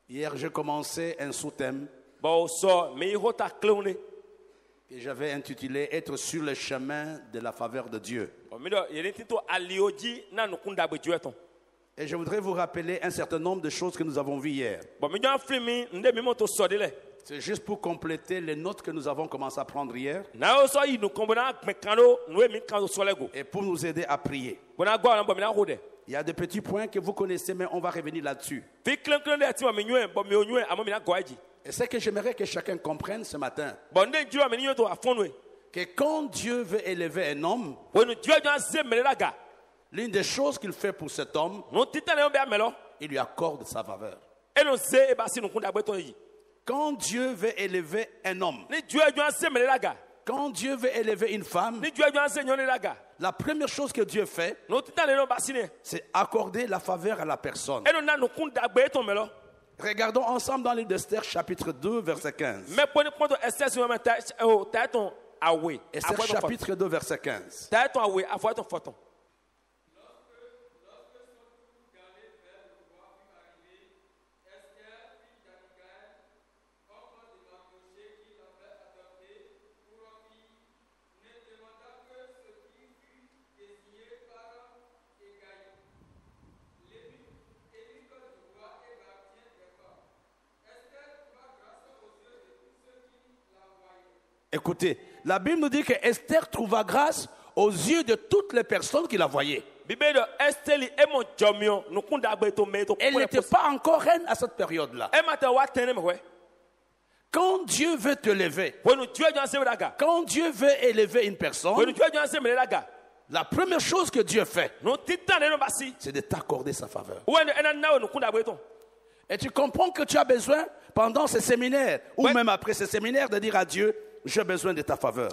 Hier, j'ai commencé un sous-thème que j'avais intitulé « Être sur le chemin de la faveur de Dieu ». Et je voudrais vous rappeler un certain nombre de choses que nous avons vues hier. C'est juste pour compléter les notes que nous avons commencé à prendre hier et pour nous aider à prier. Il y a des petits points que vous connaissez, mais on va revenir là-dessus. Et ce que j'aimerais que chacun comprenne ce matin, que quand Dieu veut élever un homme, l'une des choses qu'il fait pour cet homme, il lui accorde sa faveur. Quand Dieu veut élever un homme, quand Dieu veut élever une femme, la première chose que Dieu fait, c'est accorder la faveur à la personne. Regardons ensemble dans le livre d'Esther, chapitre 2, verset 15. Esther, chapitre 2, verset 15. Écoutez, la Bible nous dit que Esther trouva grâce aux yeux de toutes les personnes qui la voyaient. Elle n'était pas encore reine à cette période-là. Quand Dieu veut te lever, quand Dieu veut élever une personne, la première chose que Dieu fait, c'est de t'accorder sa faveur. Et tu comprends que tu as besoin, pendant ce séminaire, ou même après ce séminaire, de dire à Dieu, j'ai besoin de ta faveur.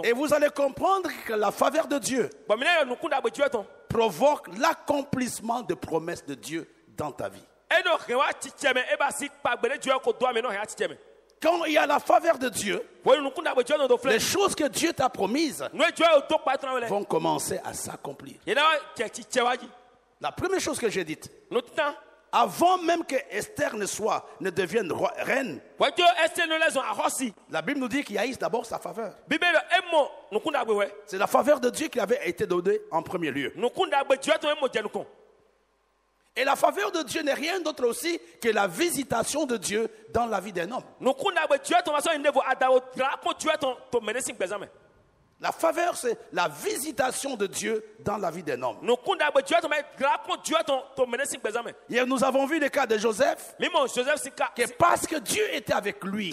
Et vous allez comprendre que la faveur de Dieu provoque l'accomplissement des promesses de Dieu dans ta vie. Quand il y a la faveur de Dieu, les choses que Dieu t'a promises vont commencer à s'accomplir. La première chose que j'ai dite, avant même que Esther ne devienne reine, la Bible nous dit qu'il haïsse d'abord sa faveur. C'est la faveur de Dieu qui avait été donnée en premier lieu. Et la faveur de Dieu n'est rien d'autre aussi que la visitation de Dieu dans la vie d'un homme. La faveur, c'est la visitation de Dieu dans la vie d'un homme. Hier, nous avons vu le cas de Joseph, que parce que Dieu était avec lui,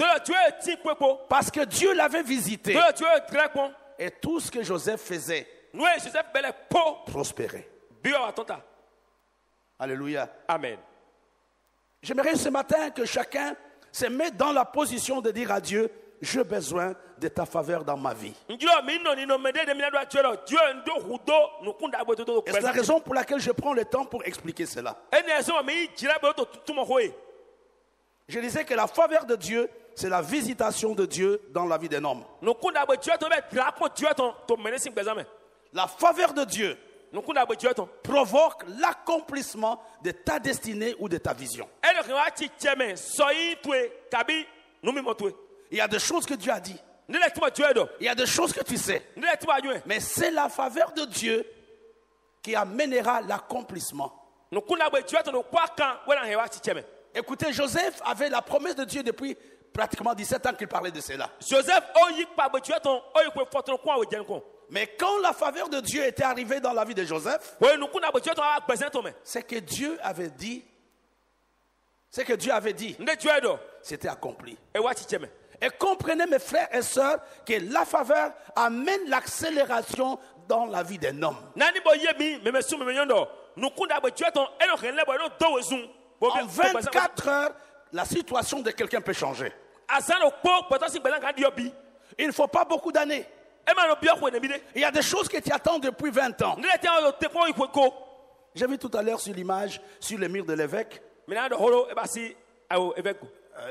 parce que Dieu l'avait visité, et tout ce que Joseph faisait prospérait. Alléluia. Amen. J'aimerais ce matin que chacun se mette dans la position de dire à Dieu, j'ai besoin de ta faveur dans ma vie. Et c'est la raison pour laquelle je prends le temps pour expliquer cela. Je disais que la faveur de Dieu, c'est la visitation de Dieu dans la vie d'un homme. La faveur de Dieu provoque l'accomplissement de ta destinée ou de ta vision. Il y a des choses que Dieu a dit. Il y a des choses que tu sais. Mais c'est la faveur de Dieu qui amènera l'accomplissement. Écoutez, Joseph avait la promesse de Dieu depuis pratiquement 17 ans qu'il parlait de cela. Mais quand la faveur de Dieu était arrivée dans la vie de Joseph, ce que Dieu avait dit, c'était accompli. Et comprenez, mes frères et sœurs, que la faveur amène l'accélération dans la vie d'un homme. En 24 heures, la situation de quelqu'un peut changer. Il ne faut pas beaucoup d'années. Il y a des choses que tu attends depuis 20 ans. J'ai vu tout à l'heure sur l'image, sur le mur de l'évêque,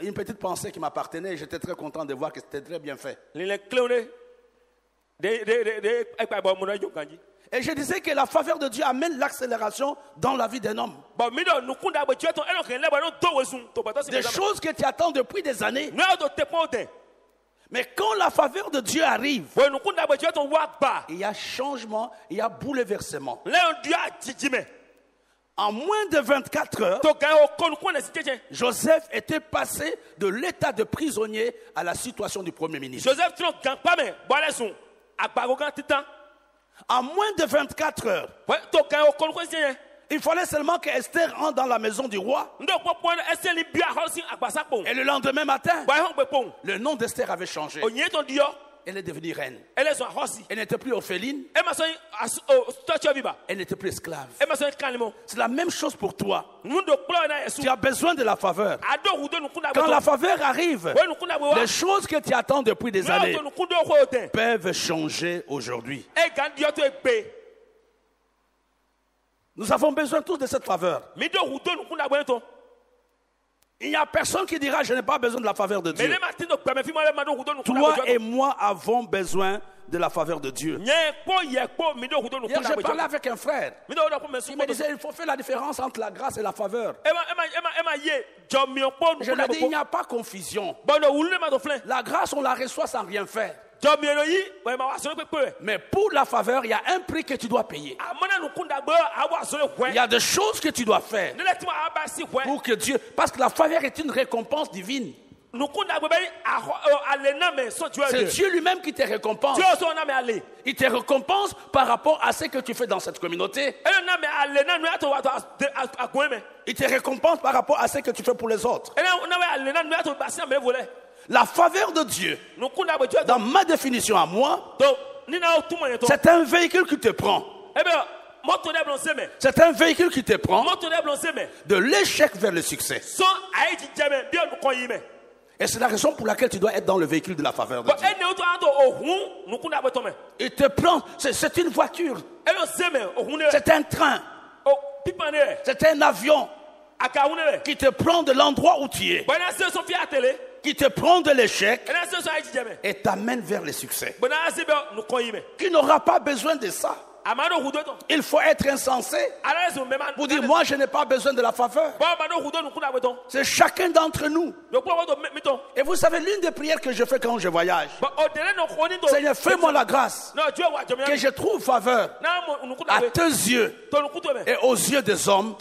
une petite pensée qui m'appartenait et j'étais très content de voir que c'était très bien fait. Et je disais que la faveur de Dieu amène l'accélération dans la vie d'un homme. Des choses que tu attends depuis des années. Mais quand la faveur de Dieu arrive, il y a changement, il y a bouleversement. En moins de 24 heures, Joseph était passé de l'état de prisonnier à la situation du Premier ministre. En moins de 24 heures, il fallait seulement que Esther entre dans la maison du roi. Et le lendemain matin, le nom d'Esther avait changé. Elle est devenue reine. Elle n'était plus orpheline. Elle n'était plus esclave. C'est la même chose pour toi. Tu as besoin de la faveur. Quand la faveur arrive, les choses que tu attends depuis des années peuvent changer aujourd'hui. Nous avons besoin tous de cette faveur. Il n'y a personne qui dira je n'ai pas besoin de la faveur de Dieu. Toi et moi avons besoin de la faveur de Dieu. Hier, j'ai parlé avec un frère. Il me disait il faut faire la différence entre la grâce et la faveur. Je lui ai dit il n'y a pas confusion. La grâce on la reçoit sans rien faire. Mais pour la faveur, il y a un prix que tu dois payer. Il y a des choses que tu dois faire pour que Dieu... Parce que la faveur est une récompense divine. C'est Dieu lui-même qui te récompense. Il te récompense par rapport à ce que tu fais dans cette communauté. Il te récompense par rapport à ce que tu fais pour les autres. La faveur de Dieu, dans ma définition à moi, c'est un véhicule qui te prend. C'est un véhicule qui te prend de l'échec vers le succès. Et c'est la raison pour laquelle tu dois être dans le véhicule de la faveur de Dieu. Il te prend, c'est une voiture, c'est un train, c'est un avion qui te prend de l'endroit où tu es, qui te prend de l'échec et t'amène vers le succès. Qui n'aura pas besoin de ça. Il faut être insensé pour dire moi je n'ai pas besoin de la faveur. C'est chacun d'entre nous. Et vous savez l'une des prières que je fais quand je voyage, Seigneur fais-moi la grâce que je trouve faveur à tes yeux et aux yeux des hommes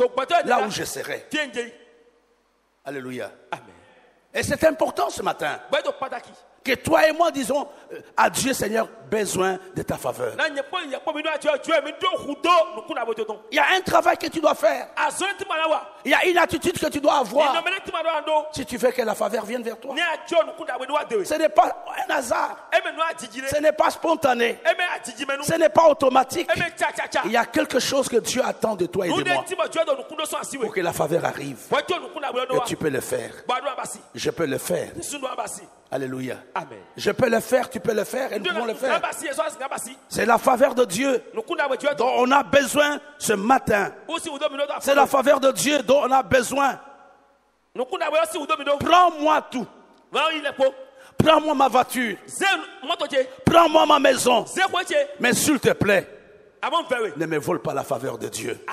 là où je serai. Alléluia. Et c'est important ce matin que toi et moi disons à Dieu Seigneur besoin de ta faveur. Il y a un travail que tu dois faire. Il y a une attitude que tu dois avoir si tu veux que la faveur vienne vers toi. Ce n'est pas un hasard. Ce n'est pas spontané. Ce n'est pas automatique. Il y a quelque chose que Dieu attend de toi et de moi pour que la faveur arrive. Et tu peux le faire. Je peux le faire. Alléluia. Amen. Je peux le faire, tu peux le faire et nous pouvons le faire. C'est la faveur de Dieu dont on a besoin ce matin. C'est la faveur de Dieu dont on a besoin. Prends-moi tout. Prends-moi ma voiture. Prends-moi ma maison. Mais s'il te plaît, ne me vole pas la faveur de Dieu.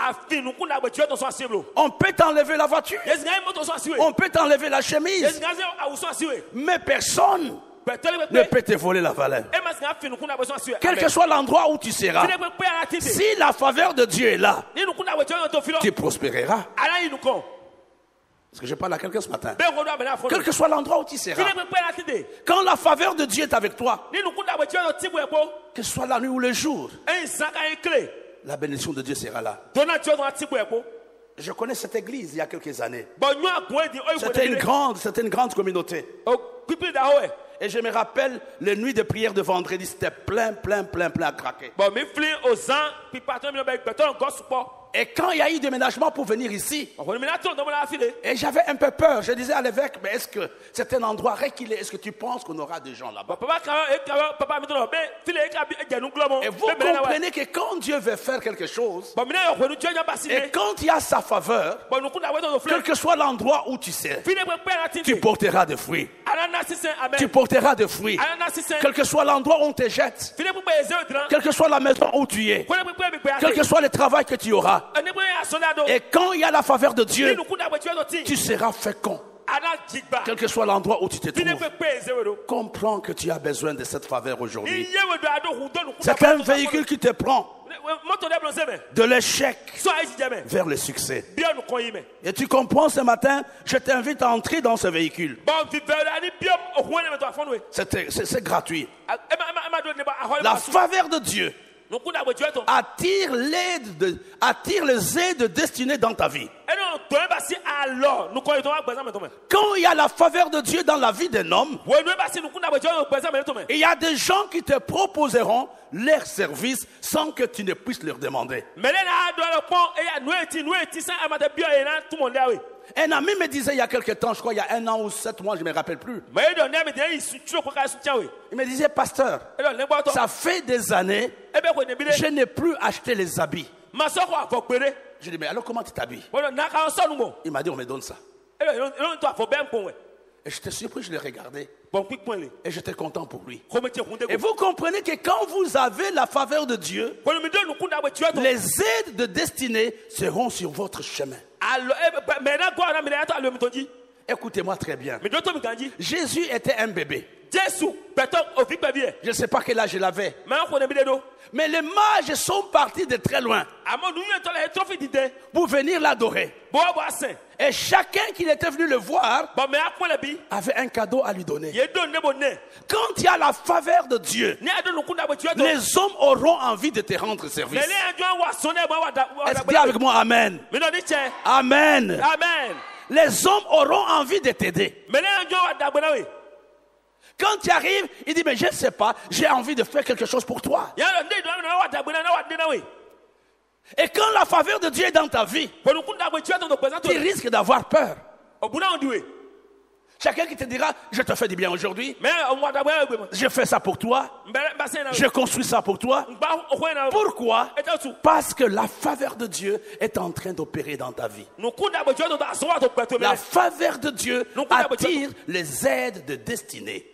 On peut t'enlever la voiture. On peut t'enlever la chemise. Mais personne ne peut te voler la valeur. Quel que soit l'endroit où tu seras, si la faveur de Dieu est là, tu prospéreras. Est-ce que je parle à quelqu'un ce matin? Quel que soit l'endroit où tu seras, quand la faveur de Dieu est avec toi, que ce soit la nuit ou le jour, la bénédiction de Dieu sera là. Je connais cette église il y a quelques années. C'était une grande communauté. Et je me rappelle les nuits de prière de vendredi, c'était plein à craquer. Et quand il y a eu déménagement pour venir ici, et j'avais un peu peur, je disais à l'évêque, mais est-ce que c'est un endroit reculé? Est-ce que tu penses qu'on aura des gens là-bas? Et vous comprenez que quand Dieu veut faire quelque chose, et quand il y a sa faveur, quel que soit l'endroit où tu sais, tu porteras des fruits. tu porteras des fruits. Quel que soit l'endroit où on te jette, quelle que soit la maison où tu es, quel que soit le travail que tu auras, et quand il y a la faveur de Dieu, tu seras fécond. Quel que soit l'endroit où tu te trouves, comprends que tu as besoin de cette faveur aujourd'hui. C'est un véhicule qui te prend de l'échec vers le succès. Et tu comprends ce matin, je t'invite à entrer dans ce véhicule. C'est gratuit. La faveur de Dieu attire les aides destinées dans ta vie. Quand il y a la faveur de Dieu dans la vie d'un homme, il y a des gens qui te proposeront leur service sans que tu ne puisses leur demander. Un ami me disait il y a quelque temps, je crois il y a 1 an ou 7 mois, je ne me rappelle plus. Il me disait, pasteur, ça fait des années, je n'ai plus acheté les habits. Je lui ai dit, mais alors comment tu t'habilles? Il m'a dit, on me donne ça. Et j'étais surpris, je l'ai regardé. Et j'étais content pour lui. Et vous comprenez que quand vous avez la faveur de Dieu, les aides de destinée seront sur votre chemin. Écoutez-moi très bien. Jésus était un bébé. Je ne sais pas quel âge il avait. Mais les mages sont partis de très loin pour venir l'adorer. Et chacun qui était venu le voir avait un cadeau à lui donner. Quand il y a la faveur de Dieu, les hommes auront envie de te rendre service. Est-ce que dis avec moi Amen? Amen. Les hommes auront envie de t'aider. Quand tu arrives, il dit, mais je ne sais pas, j'ai envie de faire quelque chose pour toi. Et quand la faveur de Dieu est dans ta vie, tu risques d'avoir peur. Chacun qui te dira, je te fais du bien aujourd'hui, je fais ça pour toi, je construis ça pour toi. Pourquoi? Parce que la faveur de Dieu est en train d'opérer dans ta vie. La faveur de Dieu attire les aides de destinée.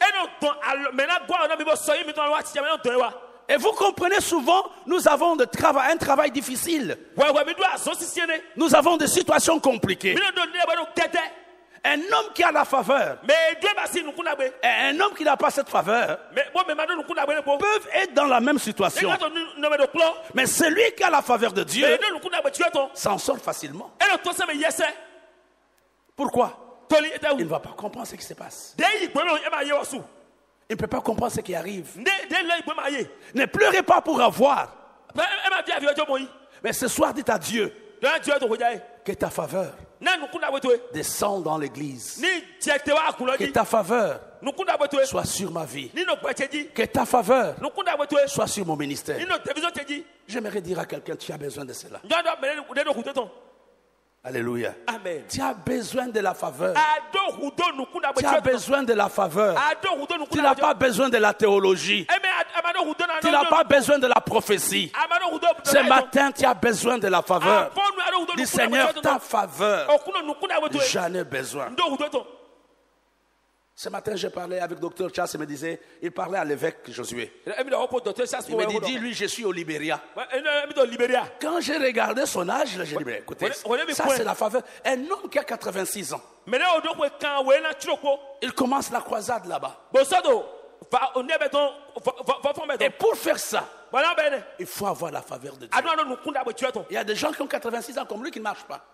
Et vous comprenez souvent, nous avons un travail difficile. Nous avons des situations compliquées. Un homme qui a la faveur et un homme qui n'a pas cette faveur peuvent être dans la même situation. Mais celui qui a la faveur de Dieu s'en sort facilement. Pourquoi? Il ne va pas comprendre ce qui se passe. Il ne peut pas comprendre ce qui arrive. Ne pleurez pas pour avoir. Mais ce soir, dites à Dieu que ta faveur descend dans l'église. Que ta faveur soit sur ma vie. Que ta faveur soit sur mon ministère. J'aimerais dire à quelqu'un, tu as besoin de cela. Alléluia. Amen. Tu as besoin de la faveur. Tu as besoin de la faveur. Tu n'as pas besoin de la théologie. Tu n'as pas besoin de la prophétie. Ce matin, tu as besoin de la faveur. Dis Seigneur, ta faveur. J'en ai besoin. Ce matin, j'ai parlé avec Dr. Charles, il parlait à l'évêque Josué. Il me dit, lui, je suis au Libéria. Quand j'ai regardé son âge, j'ai dit, mais écoutez, ça c'est la faveur. Un homme qui a 86 ans, il commence la croisade là-bas. Et pour faire ça, il faut avoir la faveur de Dieu. Il y a des gens qui ont 86 ans comme lui qui ne marchent pas.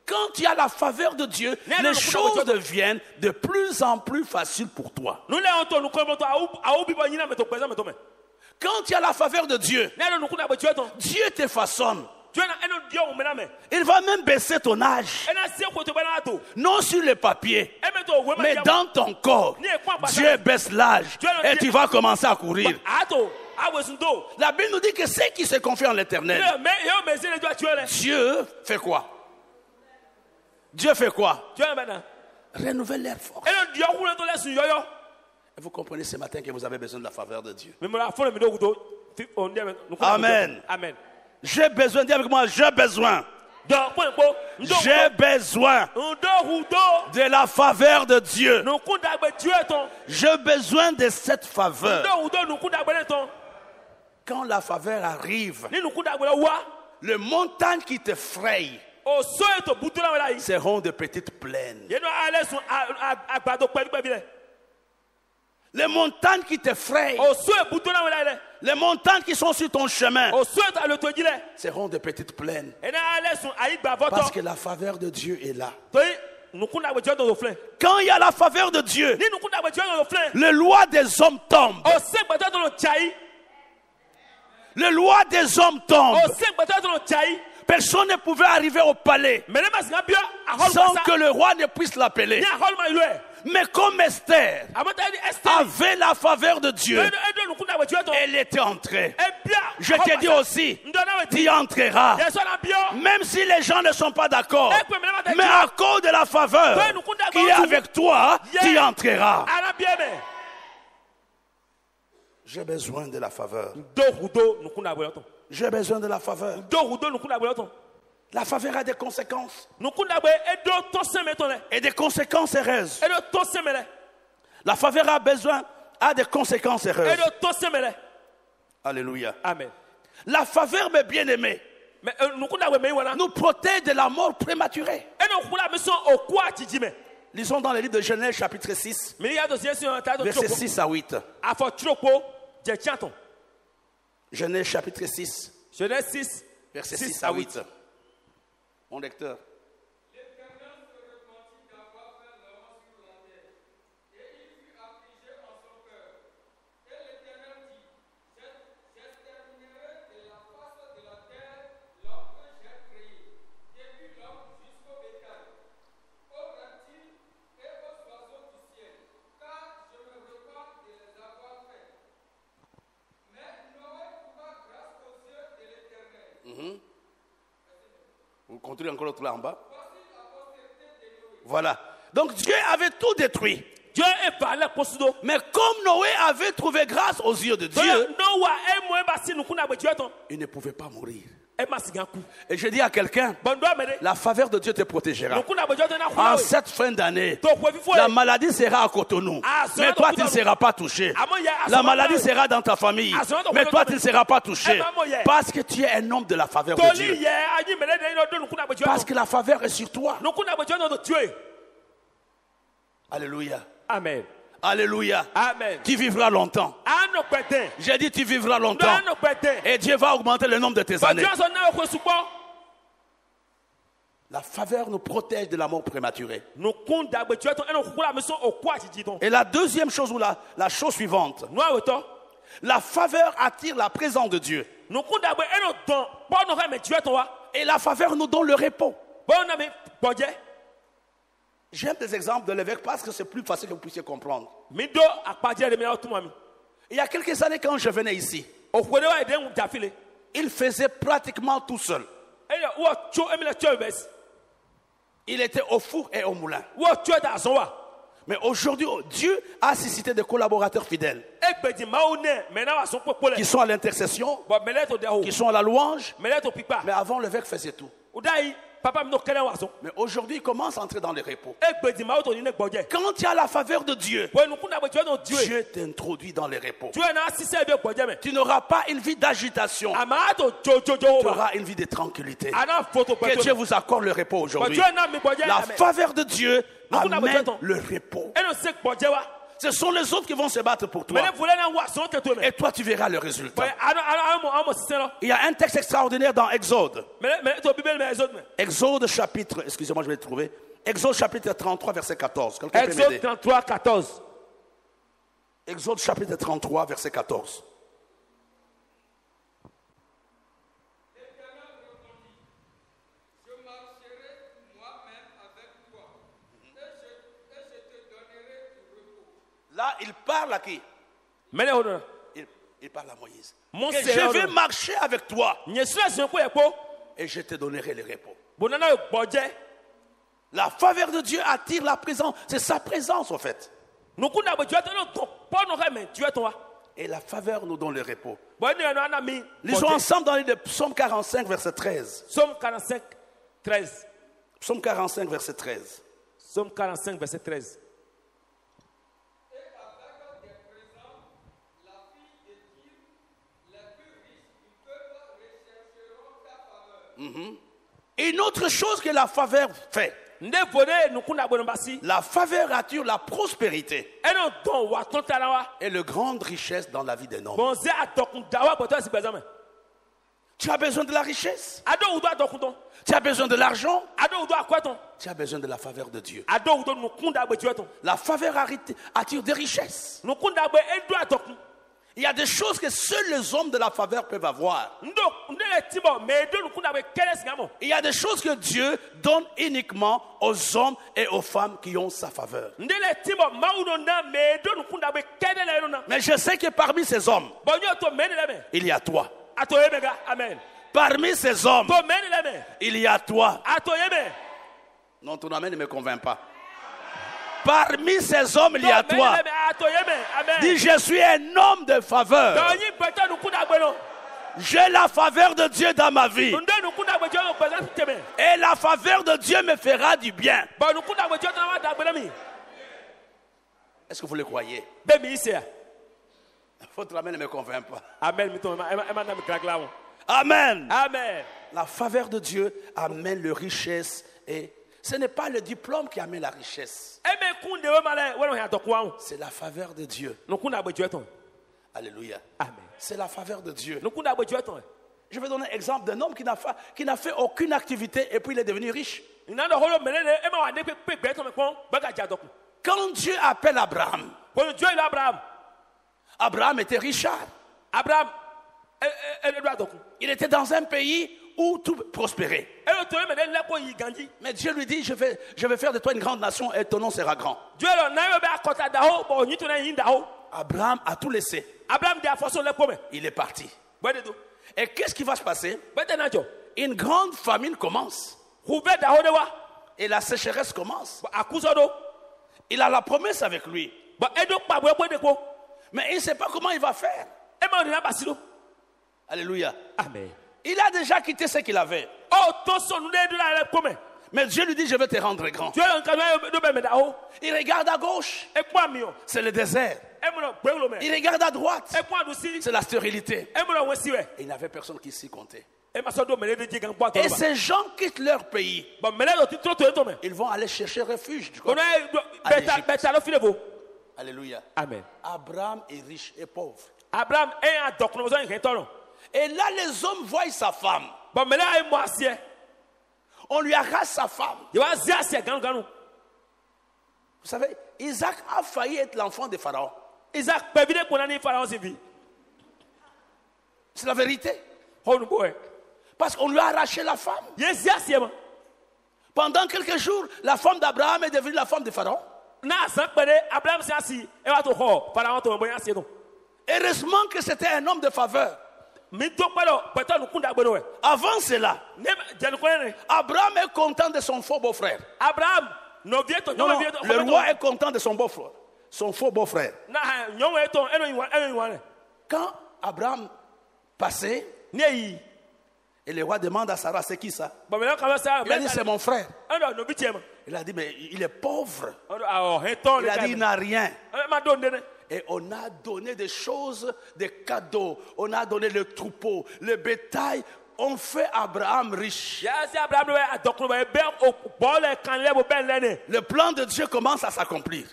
Quand tu as la faveur de Dieu, les choses deviennent de plus en plus faciles pour toi. Quand tu as la faveur de Dieu, Dieu te façonne. Il va même baisser ton âge. Non sur le papier, mais dans ton corps. Dieu baisse l'âge et tu vas commencer à courir. La Bible nous dit que ceux qui se confient en l'Éternel, Dieu fait quoi? Dieu fait quoi? Renouvelle leur force. Et vous comprenez ce matin que vous avez besoin de la faveur de Dieu. Amen. Amen. J'ai besoin, dis avec moi, j'ai besoin J'ai besoin de la faveur de Dieu. J'ai besoin de cette faveur. Quand la faveur arrive, les montagnes qui te frayent seront de petites plaines. Les montagnes qui te frayent, les montagnes qui sont sur ton chemin seront de petites plaines. Parce que la faveur de Dieu est là. Quand il y a la faveur de Dieu, les lois des hommes tombent. Les lois des hommes tombent. Personne ne pouvait arriver au palais sans que le roi ne puisse l'appeler. Mais comme Esther avait la faveur de Dieu, elle était entrée. Je te dis aussi, tu y entreras. Même si les gens ne sont pas d'accord. Mais à cause de la faveur qui est avec toi, tu y entreras. J'ai besoin de la faveur. J'ai besoin de la faveur. La faveur a des conséquences. Et des conséquences heureuses. La faveur a des conséquences heureuses. Alléluia. Amen. La faveur, mes bien-aimés, nous protège de la mort prématurée. Lisons dans le livre de Genèse chapitre 6, versets 6 à 8. Genèse chapitre 6, versets 6 à 8. Mon lecteur. L'Éternel se repentit d'avoir fait l'homme sur la terre, et il fut affligé en son cœur. Et l'Éternel dit, j'exterminerai de la face de la terre l'homme que j'ai créé, depuis l'homme jusqu'au bétail, aux reptiles et aux oiseaux du ciel, car je me repens de les avoir faits. Mais Noé trouva grâce aux yeux de l'Éternel. Vous continuez encore l'autre là en bas. Voilà. Donc Dieu avait tout détruit. Mais comme Noé avait trouvé grâce aux yeux de Dieu, il ne pouvait pas mourir. Et je dis à quelqu'un, la faveur de Dieu te protégera. En cette fin d'année, la maladie sera à Cotonou, mais toi tu ne seras pas touché. La maladie sera dans ta famille, mais toi tu ne seras pas touché. Parce que tu es un homme de la faveur de Dieu. Parce que la faveur est sur toi. Alléluia. Amen. Alléluia. Amen. Tu vivras longtemps. J'ai dit tu vivras longtemps. Et Dieu va augmenter le nombre de tes années. La faveur nous protège de la mort prématurée. Et la deuxième chose, ou la chose suivante, la faveur attire la présence de Dieu. Et la faveur nous donne le repos. J'aime des exemples de l'évêque parce que c'est plus facile que vous puissiez comprendre. Il y a quelques années, quand je venais ici, il faisait pratiquement tout seul. Il était au four et au moulin. Mais aujourd'hui, Dieu a suscité des collaborateurs fidèles qui sont à l'intercession, qui sont à la louange. Mais avant, l'évêque faisait tout. Mais aujourd'hui, il commence à entrer dans le repos. Quand tu as la faveur de Dieu, Dieu t'introduit dans le repos. Tu n'auras pas une vie d'agitation. Tu auras une vie de tranquillité. Que Dieu vous accorde le repos aujourd'hui. La faveur de Dieu amène le repos. Ce sont les autres qui vont se battre pour toi. Et toi, tu verras le résultat. Il y a un texte extraordinaire dans Exode. Exode chapitre, excusez-moi, je vais le trouver. Exode chapitre 33, verset 14. Exode 33, 14. Exode chapitre 33, verset 14. Là, il parle à qui? Il parle à Moïse. Je vais marcher avec toi et je te donnerai le repos. La faveur de Dieu attire la présence. C'est sa présence, en fait. Et la faveur nous donne le repos. Lisons ensemble dans le Psaume 45, verset 13. Psaume 45, 13. Psaume 45, verset 13. Psaume 45, verset 13. Et avec des présents, la fille de Dieu, les plus riches du peuple rechercheront ta faveur. Une autre chose que la faveur fait. La faveur attire la prospérité et la grande richesse dans la vie d'un homme. Tu as besoin de la richesse. Tu as besoin de l'argent. Tu as besoin de la faveur de Dieu. La faveur attire des richesses. Il y a des choses que seuls les hommes de la faveur peuvent avoir. Il y a des choses que Dieu donne uniquement aux hommes et aux femmes qui ont sa faveur. Mais je sais que parmi ces hommes, il y a toi. Parmi ces hommes, il y a toi. Non, ton amen ne me convainc pas. Parmi ces hommes, il y a toi. Dis, je suis un homme de faveur. J'ai la faveur de Dieu dans ma vie. Et la faveur de Dieu me fera du bien. Est-ce que vous le croyez? Votre amen ne me convainc pas. Amen. Amen. La faveur de Dieu amène la richesse et ce n'est pas le diplôme qui amène la richesse. C'est la faveur de Dieu. Alléluia. Amen. C'est la faveur de Dieu. Je vais donner un exemple d'un homme qui n'a fait aucune activité et puis il est devenu riche. Quand Dieu appelle Abraham, Abraham était richard. Il était dans un pays où tout prospérait. Mais Dieu lui dit, je vais faire de toi une grande nation et ton nom sera grand. Abraham a tout laissé. Il est parti. Et qu'est-ce qui va se passer? Une grande famine commence. Et la sécheresse commence. Il a la promesse avec lui. Mais il ne sait pas comment il va faire. Alléluia. Amen. Il a déjà quitté ce qu'il avait. Mais Dieu lui dit, je vais te rendre grand. Il regarde à gauche. C'est le désert. Il regarde à droite. C'est la stérilité. Et il n'y avait personne qui s'y comptait. Et ces gens quittent leur pays. Ils vont aller chercher refuge. Alléluia. Amen. Abraham est riche et pauvre. Abraham et là, les hommes voient sa femme. On lui arrache sa femme. Vous savez, Isaac a failli être l'enfant de Pharaon. C'est la vérité. Parce qu'on lui a arraché la femme. Pendant quelques jours, la femme d'Abraham est devenue la femme de Pharaon. Heureusement que c'était un homme de faveur. Avant cela, Abraham est content de son faux beau-frère. Le roi est content de son beau-frère, son faux beau-frère. Quand Abraham passait, et le roi demande à Sarah, c'est qui ça? Il a dit, c'est mon frère. Il a dit, mais il est pauvre. Il a dit, il n'a rien. Et on a donné des choses, des cadeaux. On a donné le troupeau, le bétail. On fait Abraham riche. Le plan de Dieu commence à s'accomplir.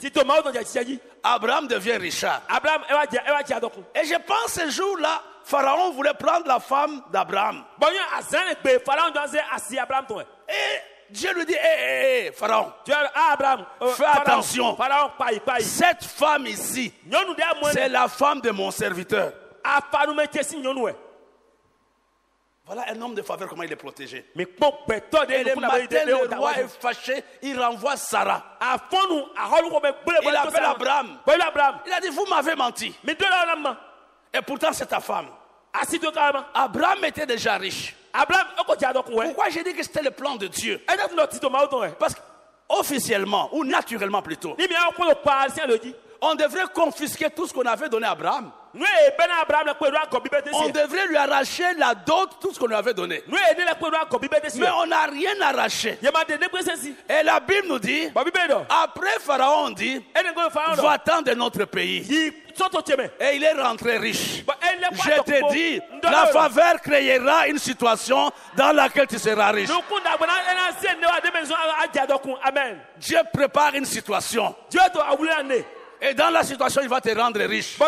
Abraham devient richard. Et je pense ce jour-là, Pharaon voulait prendre la femme d'Abraham. Et Dieu lui dit, Pharaon, fais attention. Cette femme ici, c'est la femme de mon serviteur. Voilà un homme de faveur, comment il est protégé. Et le matin, le roi est fâché, il renvoie Sarah. Il appelle Abraham. Il a dit, vous m'avez menti. Et pourtant, c'est ta femme. Abraham était déjà riche. Pourquoi j'ai dit que c'était le plan de Dieu? Parce qu'officiellement, ou naturellement plutôt, on devrait confisquer tout ce qu'on avait donné à Abraham. On devrait lui arracher la dot, tout ce qu'on lui avait donné. Mais on n'a rien arraché. Et la Bible nous dit, après Pharaon dit, va-t'en de notre pays. Et il est rentré riche. Je te dis, la faveur créera une situation dans laquelle tu seras riche. Dieu prépare une situation. Et dans la situation, il va te rendre riche.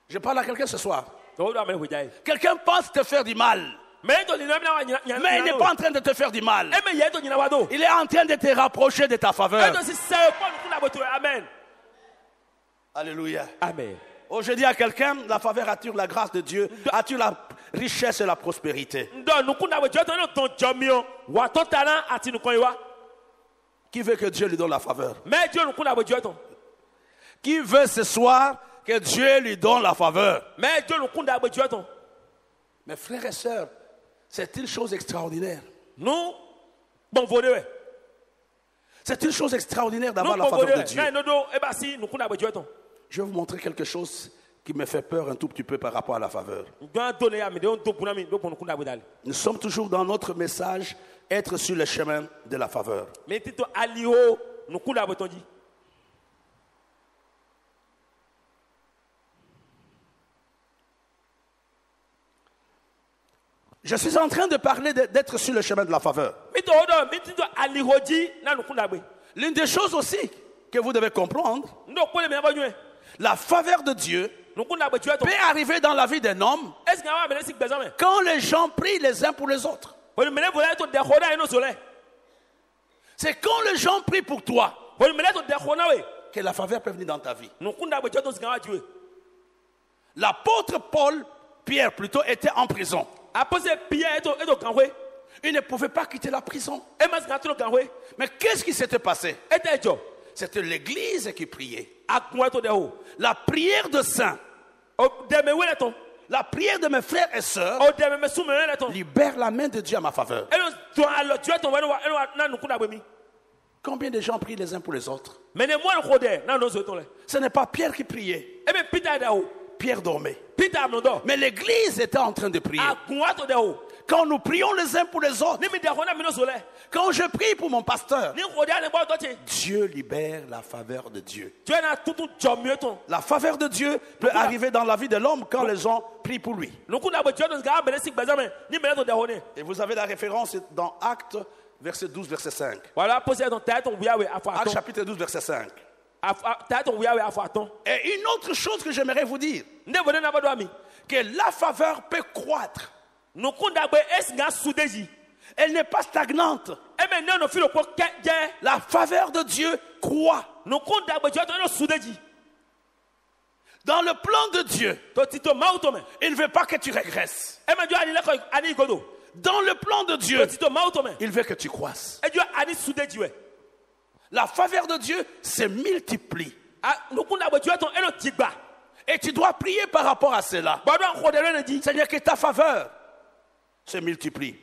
Je parle à quelqu'un ce soir. Quelqu'un pense te faire du mal. Mais il n'est pas en train de te faire du mal. Il est en train de te rapprocher de ta faveur. Amen. Alléluia. Amen. Oh, je dis à quelqu'un, la faveur attire la grâce de Dieu, attire la richesse et la prospérité. Qui veut que Dieu lui donne la faveur? Qui veut ce soir que Dieu lui donne la faveur? Mes frères et sœurs, c'est une chose extraordinaire. C'est une chose extraordinaire d'avoir la faveur de Dieu. Je vais vous montrer quelque chose qui me fait peur un tout petit peu par rapport à la faveur. Nous sommes toujours dans notre message, être sur le chemin de la faveur. Je suis en train de parler d'être sur le chemin de la faveur. L'une des choses aussi que vous devez comprendre, la faveur de Dieu peut arriver dans la vie d'un homme quand les gens prient les uns pour les autres. C'est quand les gens prient pour toi que la faveur peut venir dans ta vie. L'apôtre Pierre plutôt, était en prison. Il ne pouvait pas quitter la prison. Mais qu'est-ce qui s'était passé? C'était l'église qui priait. La prière de saints, la prière de mes frères et sœurs libère la main de Dieu à ma faveur. Combien de gens prient les uns pour les autres? Ce n'est pas Pierre qui priait. Pierre dormait. Mais l'église était en train de prier. Quand nous prions les uns pour les autres, quand je prie pour mon pasteur, Dieu libère la faveur de Dieu. La faveur de Dieu peut arriver dans la vie de l'homme quand les gens prient pour lui. Et vous avez la référence dans Actes, verset 12, verset 5. Actes chapitre 12, verset 5. Et une autre chose que j'aimerais vous dire, que la faveur peut croître. Elle n'est pas stagnante. La faveur de Dieu croît. Dans le plan de Dieu, il ne veut pas que tu régresses. Dans le plan de Dieu, il veut que tu croisses. La faveur de Dieu se multiplie. Et tu dois prier par rapport à cela. C'est-à-dire que ta faveur se multiplie.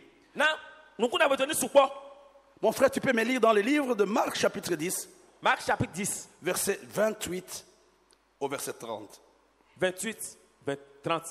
Mon frère, tu peux me lire dans le livre de Marc chapitre 10. Marc chapitre 10. Verset 28 au verset 30. 28, 30.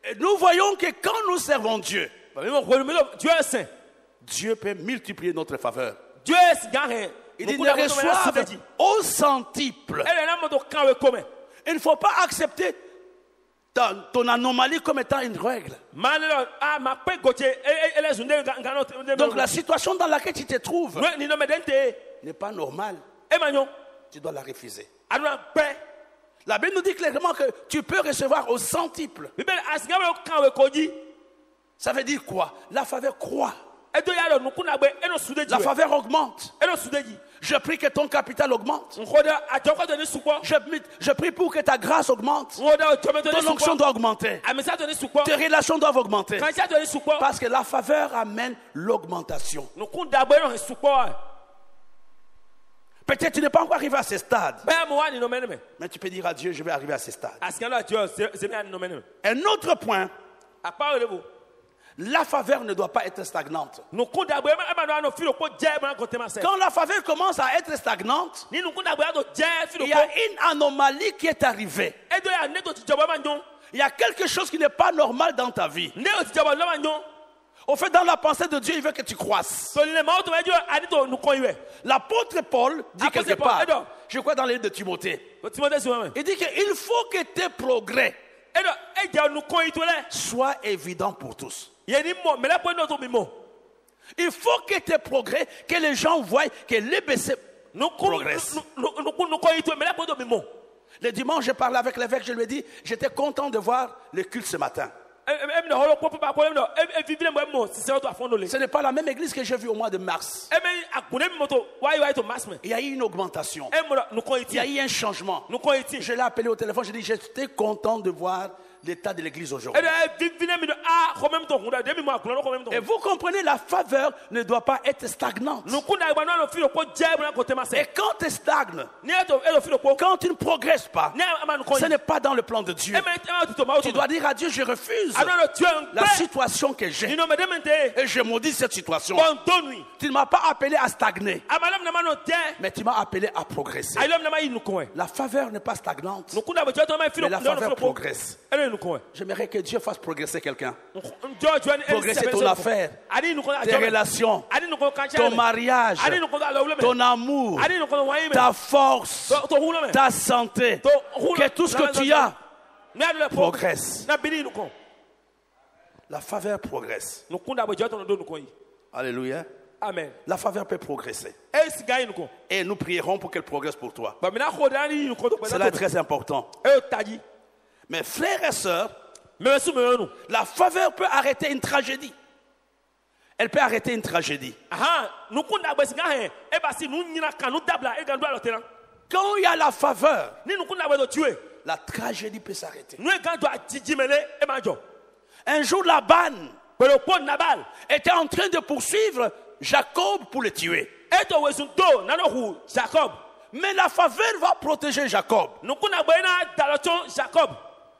Et nous voyons que quand nous servons Dieu, Dieu est saint. Dieu peut multiplier notre faveur. Dieu est garé. Il dit, ne reçoivent au centuple. Il ne faut pas accepter ton anomalie comme étant une règle. Donc la situation dans laquelle tu te trouves n'est pas normale. tu dois la refuser. La Bible nous dit clairement que tu peux recevoir au centuple. Ça veut dire quoi? La faveur croît. La faveur augmente. Je prie que ton capital augmente. Je prie pour que ta grâce augmente. Ton onction doit augmenter. Tes relations doivent augmenter. Parce que la faveur amène l'augmentation. Peut-être tu n'es pas encore arrivé à ce stade. Mais tu peux dire à Dieu, je vais arriver à ce stade. Un autre point. La faveur ne doit pas être stagnante. Quand la faveur commence à être stagnante, il y a une anomalie qui est arrivée. Il y a quelque chose qui n'est pas normal dans ta vie. Au fait, dans la pensée de Dieu, il veut que tu croisses. L'apôtre Paul dit quelque part, je crois dans les livres de Timothée, il dit qu'il faut que tes progrès soient évidents pour tous. Il faut que tes progrès, que les gens voient que les BC progressent. Le dimanche, je parlais avec l'évêque, je lui ai dit, j'étais content de voir le culte ce matin. Ce n'est pas la même église que j'ai vue au mois de mars. Il y a eu une augmentation. Il y a eu un changement. Je l'ai appelé au téléphone, je lui ai dit, j'étais content de voir l'état de l'église aujourd'hui. Et vous comprenez, la faveur ne doit pas être stagnante. Et quand tu stagnes, quand tu ne progresses pas, ce n'est pas dans le plan de Dieu. Tu dois dire à Dieu, je refuse la situation que j'ai. Et je maudis cette situation. Tu ne m'as pas appelé à stagner, mais tu m'as appelé à progresser. La faveur n'est pas stagnante, mais la faveur progresse. J'aimerais que Dieu fasse progresser quelqu'un. Progresser ton affaire, tes relations, ton mariage, ton amour, ta force, ta santé. Que tout ce que tu as progresse. La faveur progresse. Alléluia. Amen. La faveur peut progresser. Et nous prierons pour qu'elle progresse pour toi. Cela est très important. Mes frères et sœurs, la faveur peut arrêter une tragédie. Elle peut arrêter une tragédie. Quand il y a la faveur, la tragédie peut s'arrêter. Un jour, Laban était en train de poursuivre Jacob pour le tuer. Mais la faveur va protéger Jacob.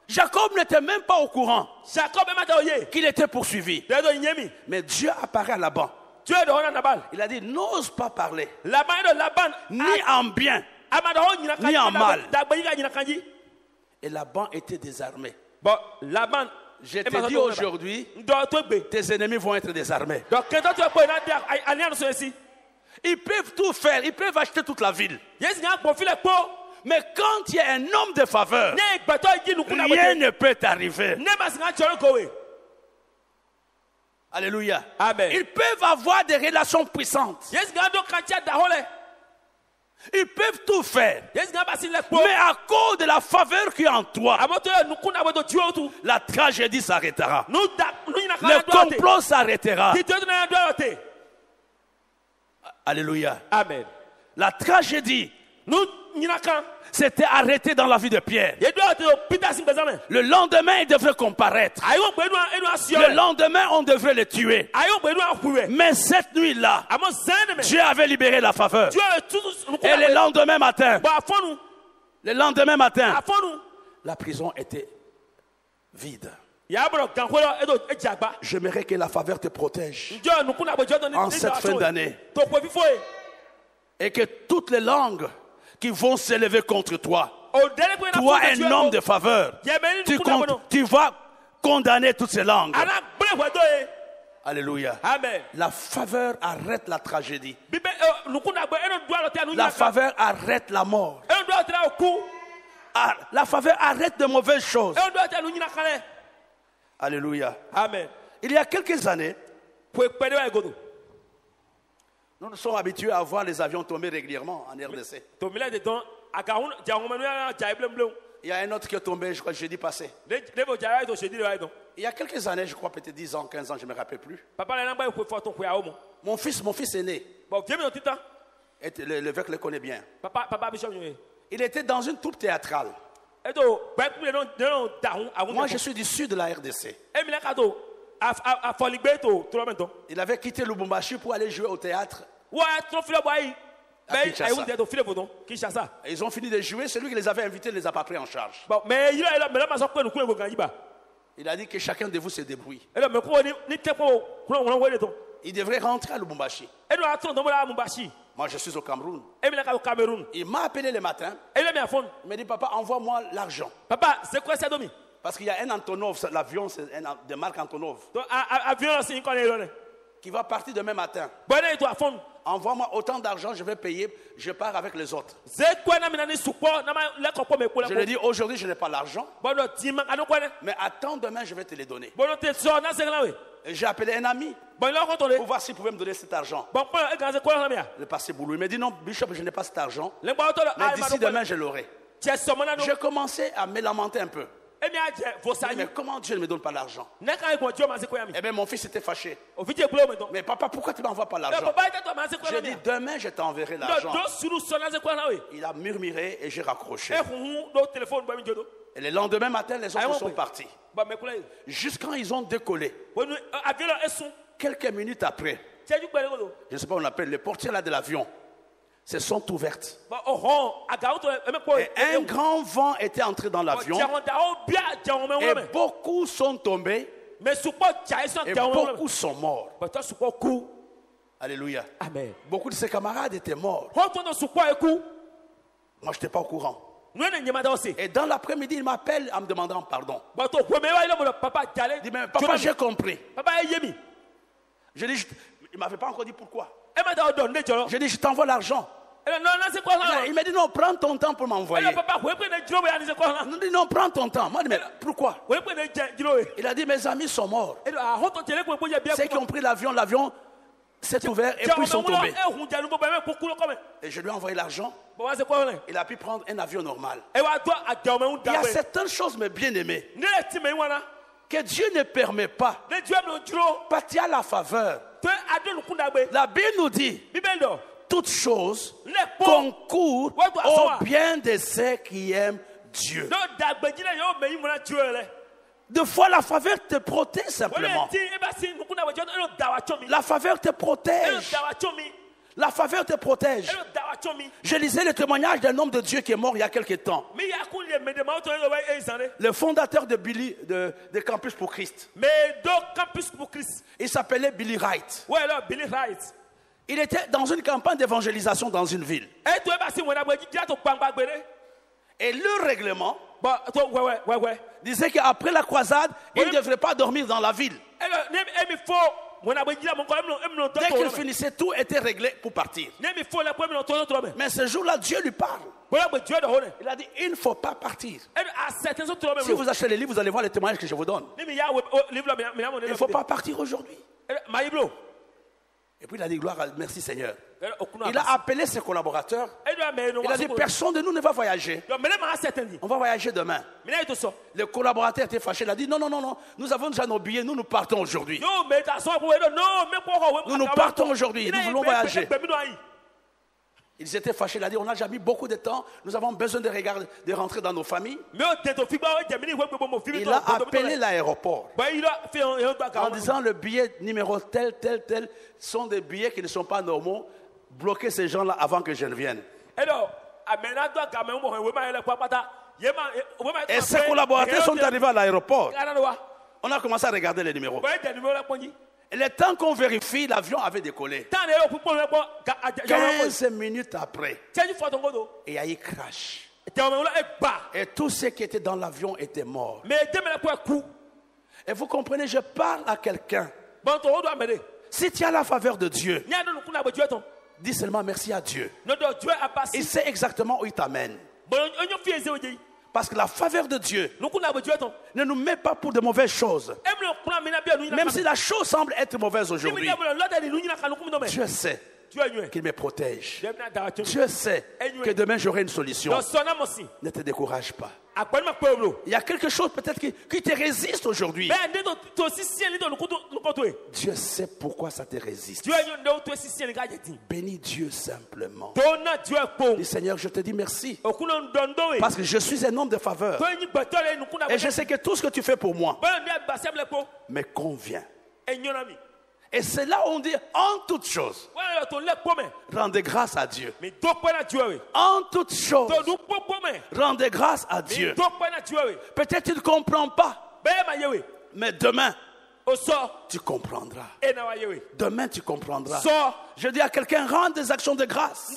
Jacob n'était même pas au courant qu'il était poursuivi. Mais Dieu apparaît à Laban. Il a dit, n'ose pas parler, ni en bien, ni en mal. Et Laban était désarmé. Je te dis aujourd'hui, tes ennemis vont être désarmés. Ils peuvent tout faire, ils peuvent acheter toute la ville. Mais quand il y a un homme de faveur, rien ne peut t'arriver. Alléluia. Amen. Ils peuvent avoir des relations puissantes. Ils peuvent tout faire. Mais à cause de la faveur qui est en toi, la tragédie s'arrêtera. Le complot s'arrêtera. Alléluia. Amen. La tragédie s'était arrêtée dans la vie de Pierre. Le lendemain, il devrait comparaître. Le lendemain, on devrait le tuer. Mais cette nuit-là, Dieu avait libéré la faveur. Et le lendemain matin, la prison était vide. J'aimerais que la faveur te protège en cette fin d'année. Et que toutes les langues qui vont s'élever contre toi, toi un homme de faveur, tu vas condamner toutes ces langues. Alléluia. Amen. La faveur arrête la tragédie. La faveur arrête la mort. La faveur arrête de mauvaises choses. Alléluia. Amen. Il y a quelques années, Nous sommes habitués à voir les avions tomber régulièrement en RDC. Il y a un autre qui est tombé, je crois, jeudi passé. Il y a quelques années, je crois peut-être 10 ans, 15 ans, je ne me rappelle plus. Mon fils est né. Et l'évêque le connaît bien. Il était dans une troupe théâtrale. Moi, je suis du sud de la RDC. Il avait quitté Lubumbashi pour aller jouer au théâtre. Et ils ont fini de jouer, celui qui les avait invités ne les a pas pris en charge. Il a dit que chacun de vous se débrouille. Il devrait rentrer à Lubumbashi. Moi, je suis au Cameroun. Il m'a appelé le matin. Il m'a dit, papa, envoie-moi l'argent. Papa, c'est quoi ça, Domi? Parce qu'il y a un Antonov, l'avion, c'est de marque Antonov, qui va partir demain matin. Envoie-moi autant d'argent, je vais payer, je pars avec les autres. Je lui ai dit, aujourd'hui, je n'ai pas l'argent. Mais attends, demain, je vais te les donner. Et j'ai appelé un ami pour voir s'il pouvait me donner cet argent. Le pasteur Boulou, il m'a dit, non, Bishop, je n'ai pas cet argent. Mais d'ici demain, je l'aurai. J'ai commencé à me lamenter un peu. Mais comment Dieu ne me donne pas l'argent? Eh bien, mon fils était fâché. Mais papa, pourquoi tu ne m'envoies pas l'argent? J'ai dit, demain, je t'enverrai l'argent. Il a murmuré et j'ai raccroché. Et le lendemain matin, les autres sont partis. Jusqu'à quand ils ont décollé. Quelques minutes après, je ne sais pas, on appelle les portières là de l'avion. Se sont ouvertes. Et un grand vent était entré dans l'avion. Et beaucoup sont tombés. Et beaucoup sont morts. Alléluia. Amen. Beaucoup de ses camarades étaient morts. Moi, je n'étais pas au courant. Et dans l'après-midi, il m'appelle en me demandant pardon. Il dit, mais papa, j'ai compris. Je dis, il ne m'avait pas encore dit pourquoi. J'ai dit, je t'envoie l'argent. Il m'a dit, non, prends ton temps pour m'envoyer. Il dit, non, prends ton temps. Moi, je dis, mais pourquoi? Il a dit, mes amis sont morts. Ceux qui ont pris l'avion s'est ouvert et puis ils sont tombés. Et je lui ai envoyé l'argent. Il a pu prendre un avion normal. Il y a certaines choses, mes bien-aimés, que Dieu ne permet pas. Parce qu'il y a la faveur. La Bible nous dit, toutes choses concourent au bien de ceux qui aiment Dieu. Des fois, la faveur te protège simplement. La faveur te protège. La faveur te protège. Je lisais le témoignage d'un homme de Dieu qui est mort il y a quelques temps. Le fondateur de Campus pour Christ. Il s'appelait Billy Wright. Il était dans une campagne d'évangélisation dans une ville. Et le règlement disait qu'après la croisade, il ne devrait pas dormir dans la ville. Dès qu'il finissait, tout était réglé pour partir. Mais ce jour-là, Dieu lui parle. Il a dit, il ne faut pas partir. Si vous achetez les livres, vous allez voir les témoignages que je vous donne. Il ne faut pas partir aujourd'hui. Et puis il a dit, gloire à merci Seigneur. Il a appelé ses collaborateurs. Il a dit, personne de nous ne va voyager. On va voyager demain. Le collaborateur était fâché. Il a dit, non, nous avons déjà nos billets, nous partons aujourd'hui. Nous partons aujourd'hui, nous voulons voyager. Ils étaient fâchés. Il a dit, on a déjà mis beaucoup de temps. Nous avons besoin de rentrer dans nos familles. Il a appelé l'aéroport en disant, le billet numéro tel sont des billets qui ne sont pas normaux. Bloquez ces gens-là avant que je ne vienne. Et ces collaborateurs sont arrivés à l'aéroport. On a commencé à regarder les numéros. Et le temps qu'on vérifie, l'avion avait décollé. 15 minutes après, il y a eu crash. Et tous ceux qui étaient dans l'avion étaient morts. Et vous comprenez, je parle à quelqu'un. Si tu as la faveur de Dieu, dis seulement merci à Dieu. Il sait exactement où il t'amène. Parce que la faveur de Dieu ne nous met pas pour de mauvaises choses. Même si la chose semble être mauvaise aujourd'hui, Dieu sait. qu'il me protège. Dieu sait que demain j'aurai une solution. Ne te décourage pas. Il y a quelque chose peut-être qui te résiste aujourd'hui. Dieu sait pourquoi ça te résiste. Bénis Dieu simplement. Dis Seigneur, je te dis merci. Parce que je suis un homme de faveur. Et je sais que tout ce que tu fais pour moi me convient. Et c'est là où on dit en toutes choses, rendez grâce à Dieu. En toutes choses, rendez grâce à Dieu. Peut-être tu ne comprends pas, mais demain, tu comprendras. Demain, tu comprendras. Je dis à quelqu'un, rends des actions de grâce.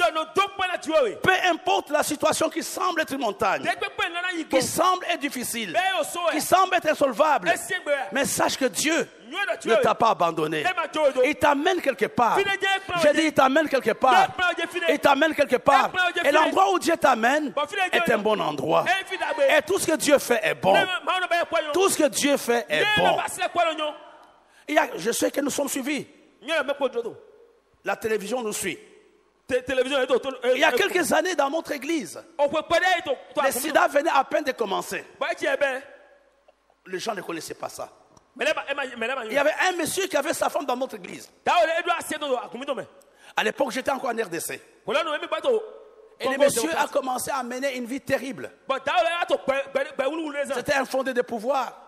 Peu importe la situation qui semble être une montagne, qui semble être difficile, qui semble être insolvable, mais sache que Dieu ne t'a pas abandonné. Il t'amène quelque part. J'ai dit, il t'amène quelque part. Il t'amène quelque part. Et l'endroit où Dieu t'amène est un bon endroit. Et tout ce que Dieu fait est bon. Tout ce que Dieu fait est bon. Je sais que nous sommes suivis. La télévision nous suit. Il y a quelques années dans notre église, le sida venait à peine de commencer. Les gens ne connaissaient pas ça. Il y avait un monsieur qui avait sa femme dans notre église. À l'époque, j'étais encore en RDC. Et le monsieur a commencé à mener une vie terrible. C'était un fondé de pouvoir.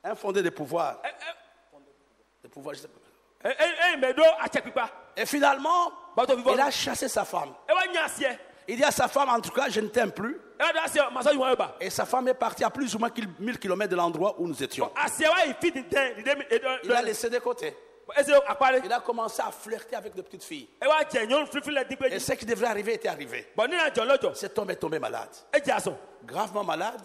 Un fondé de pouvoir. Je sais pas. Et finalement, il a chassé sa femme. Il dit à sa femme, en tout cas, je ne t'aime plus. Et sa femme est partie à plus ou moins 1000 km de l'endroit où nous étions. Il a laissé de côté. Il a commencé à flirter avec de petites filles. Et ce qui devrait arriver était arrivé. Cet homme est tombé malade. Gravement malade.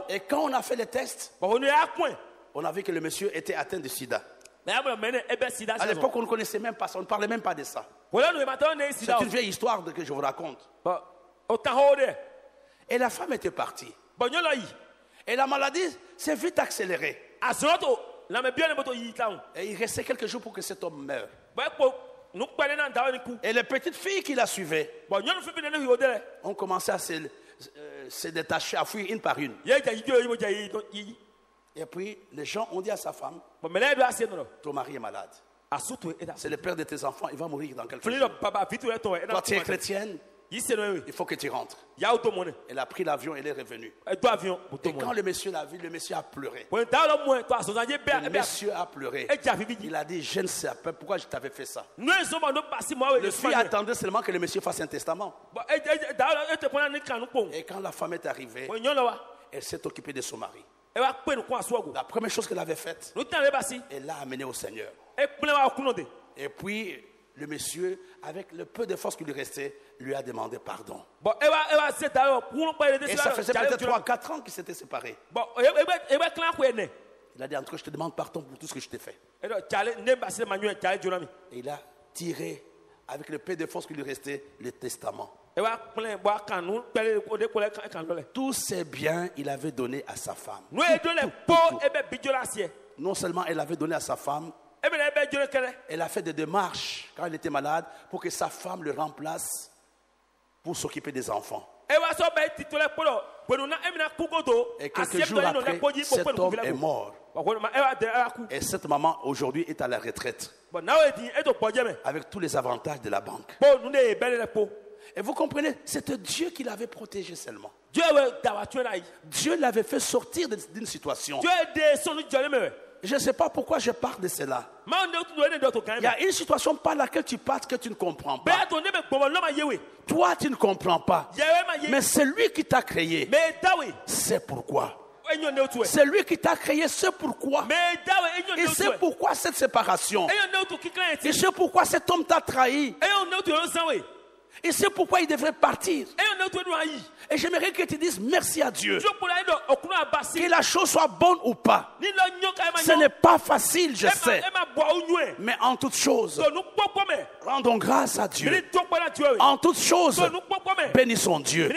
Et quand on a fait les tests, on a vu que le monsieur était atteint de sida. À l'époque, on ne connaissait même pas ça, on ne parlait même pas de ça. C'est une vieille histoire que je vous raconte. Et la femme était partie. Et la maladie s'est vite accélérée. Et il restait quelques jours pour que cet homme meure. Et les petites filles qui la suivaient ont commencé à se détacher, à fuir une par une. Et puis les gens ont dit à sa femme, ton mari est malade. C'est le père de tes enfants, il va mourir dans quelques jours. Toi tu es chrétienne, il faut que tu rentres. Elle a pris l'avion, elle est revenue. Et quand le monsieur l'a vu, le monsieur a pleuré. Le monsieur a pleuré. Il a dit, je ne sais pas pourquoi je t'avais fait ça. Le fils attendait seulement que le monsieur fasse un testament. Et quand la femme est arrivée, elle s'est occupée de son mari. La première chose qu'elle avait faite, elle l'a amené au Seigneur. Et puis le monsieur, avec le peu de force qui lui restait, lui a demandé pardon. Et ça faisait peut-être 3-4 ans qu'ils s'étaient séparés. Il a dit, en tout cas, je te demande pardon pour tout ce que je t'ai fait. Et il a tiré, avec le peu de force qui lui restait, le testament. Tous ses biens, il avait donné à sa femme. Non seulement elle avait donné à sa femme, elle a fait des démarches quand elle était malade pour que sa femme le remplace pour s'occuper des enfants. Et quelques jours après, cet homme est mort. Et cette maman aujourd'hui est à la retraite avec tous les avantages de la banque. Et vous comprenez, c'était Dieu qui l'avait protégé seulement. Dieu l'avait fait sortir d'une situation. Je ne sais pas pourquoi je parle de cela. Il y a une situation par laquelle tu passes que tu ne comprends pas. Toi, tu ne comprends pas. Mais c'est lui qui t'a créé. C'est pourquoi. C'est lui qui t'a créé, c'est pourquoi. Et c'est pourquoi cette séparation. Et c'est pourquoi cet homme t'a trahi. Et c'est pourquoi il devrait partir. Et j'aimerais que tu dises merci à Dieu. Que la chose soit bonne ou pas. Ce n'est pas facile, je sais. Mais en toutes choses, rendons grâce à Dieu. En toutes choses, bénissons Dieu.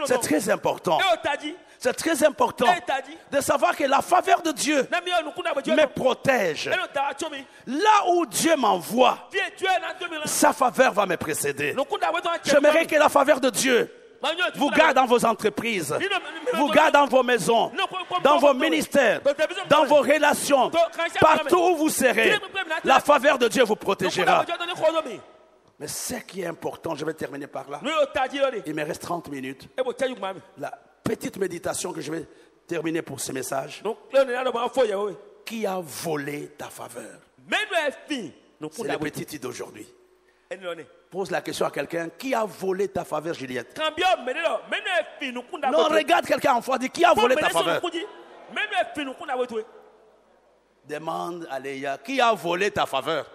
C'est très important. C'est très important de savoir que la faveur de Dieu me protège. Là où Dieu m'envoie, sa faveur va me précéder. J'aimerais que la faveur de Dieu vous garde dans vos entreprises, vous garde dans vos maisons, dans vos ministères, dans vos relations, partout où vous serez. La faveur de Dieu vous protégera. Mais ce qui est important, je vais terminer par là. Il me reste 30 minutes. La petite méditation que je vais terminer pour ce message. Qui a volé ta faveur? C'est la petite idée d'aujourd'hui. Pose la question à quelqu'un. Qui a volé ta faveur, Juliette? Non, regarde quelqu'un en face. Dis, qui a volé ta faveur? Demande à Léa. Qui a volé ta faveur?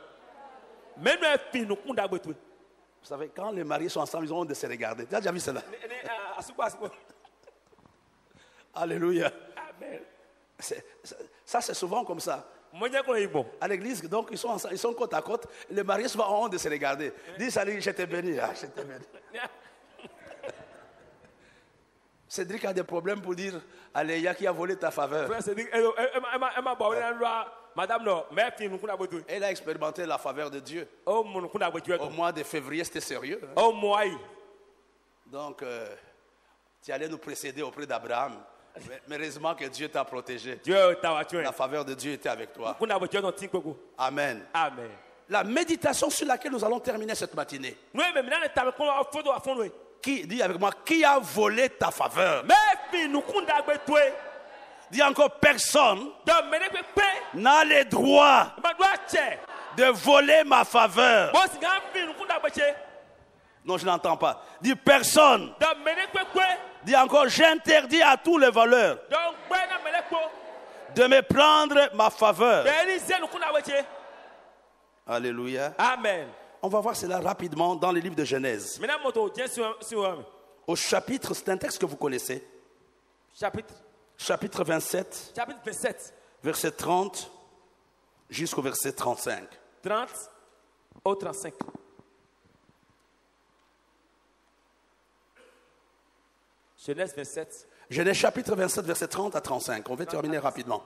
Vous savez, quand les mariés sont ensemble, ils ont honte de se regarder. Tu as déjà vu cela? Alléluia. Ça, c'est souvent comme ça. À l'église, donc, ils sont côte à côte. Les mariés souvent ont honte de se regarder. Dis salut, je t'ai béni. Ah, je t'ai béni. Cédric a des problèmes pour dire à Léa qui a volé ta faveur. Elle a expérimenté la faveur de Dieu. Au mois de février, c'était sérieux. Hein? Donc, tu allais nous précéder auprès d'Abraham. Mais heureusement que Dieu t'a protégé. La faveur de Dieu était avec toi. Amen. Amen. La méditation sur laquelle nous allons terminer cette matinée. Qui dit avec moi, qui a volé ta faveur? Dis encore, personne n'a le droit de voler ma faveur. Non, je n'entends pas. Dis personne. Dis encore, j'interdis à tous les voleurs de me prendre ma faveur. Alléluia. Amen. On va voir cela rapidement dans le livre de Genèse. Au chapitre, c'est un texte que vous connaissez. Chapitre 27. Verset 30 jusqu'au verset 35. 30 au 35. Genèse 27. Genèse chapitre 27, verset 30 à 35. On va terminer rapidement.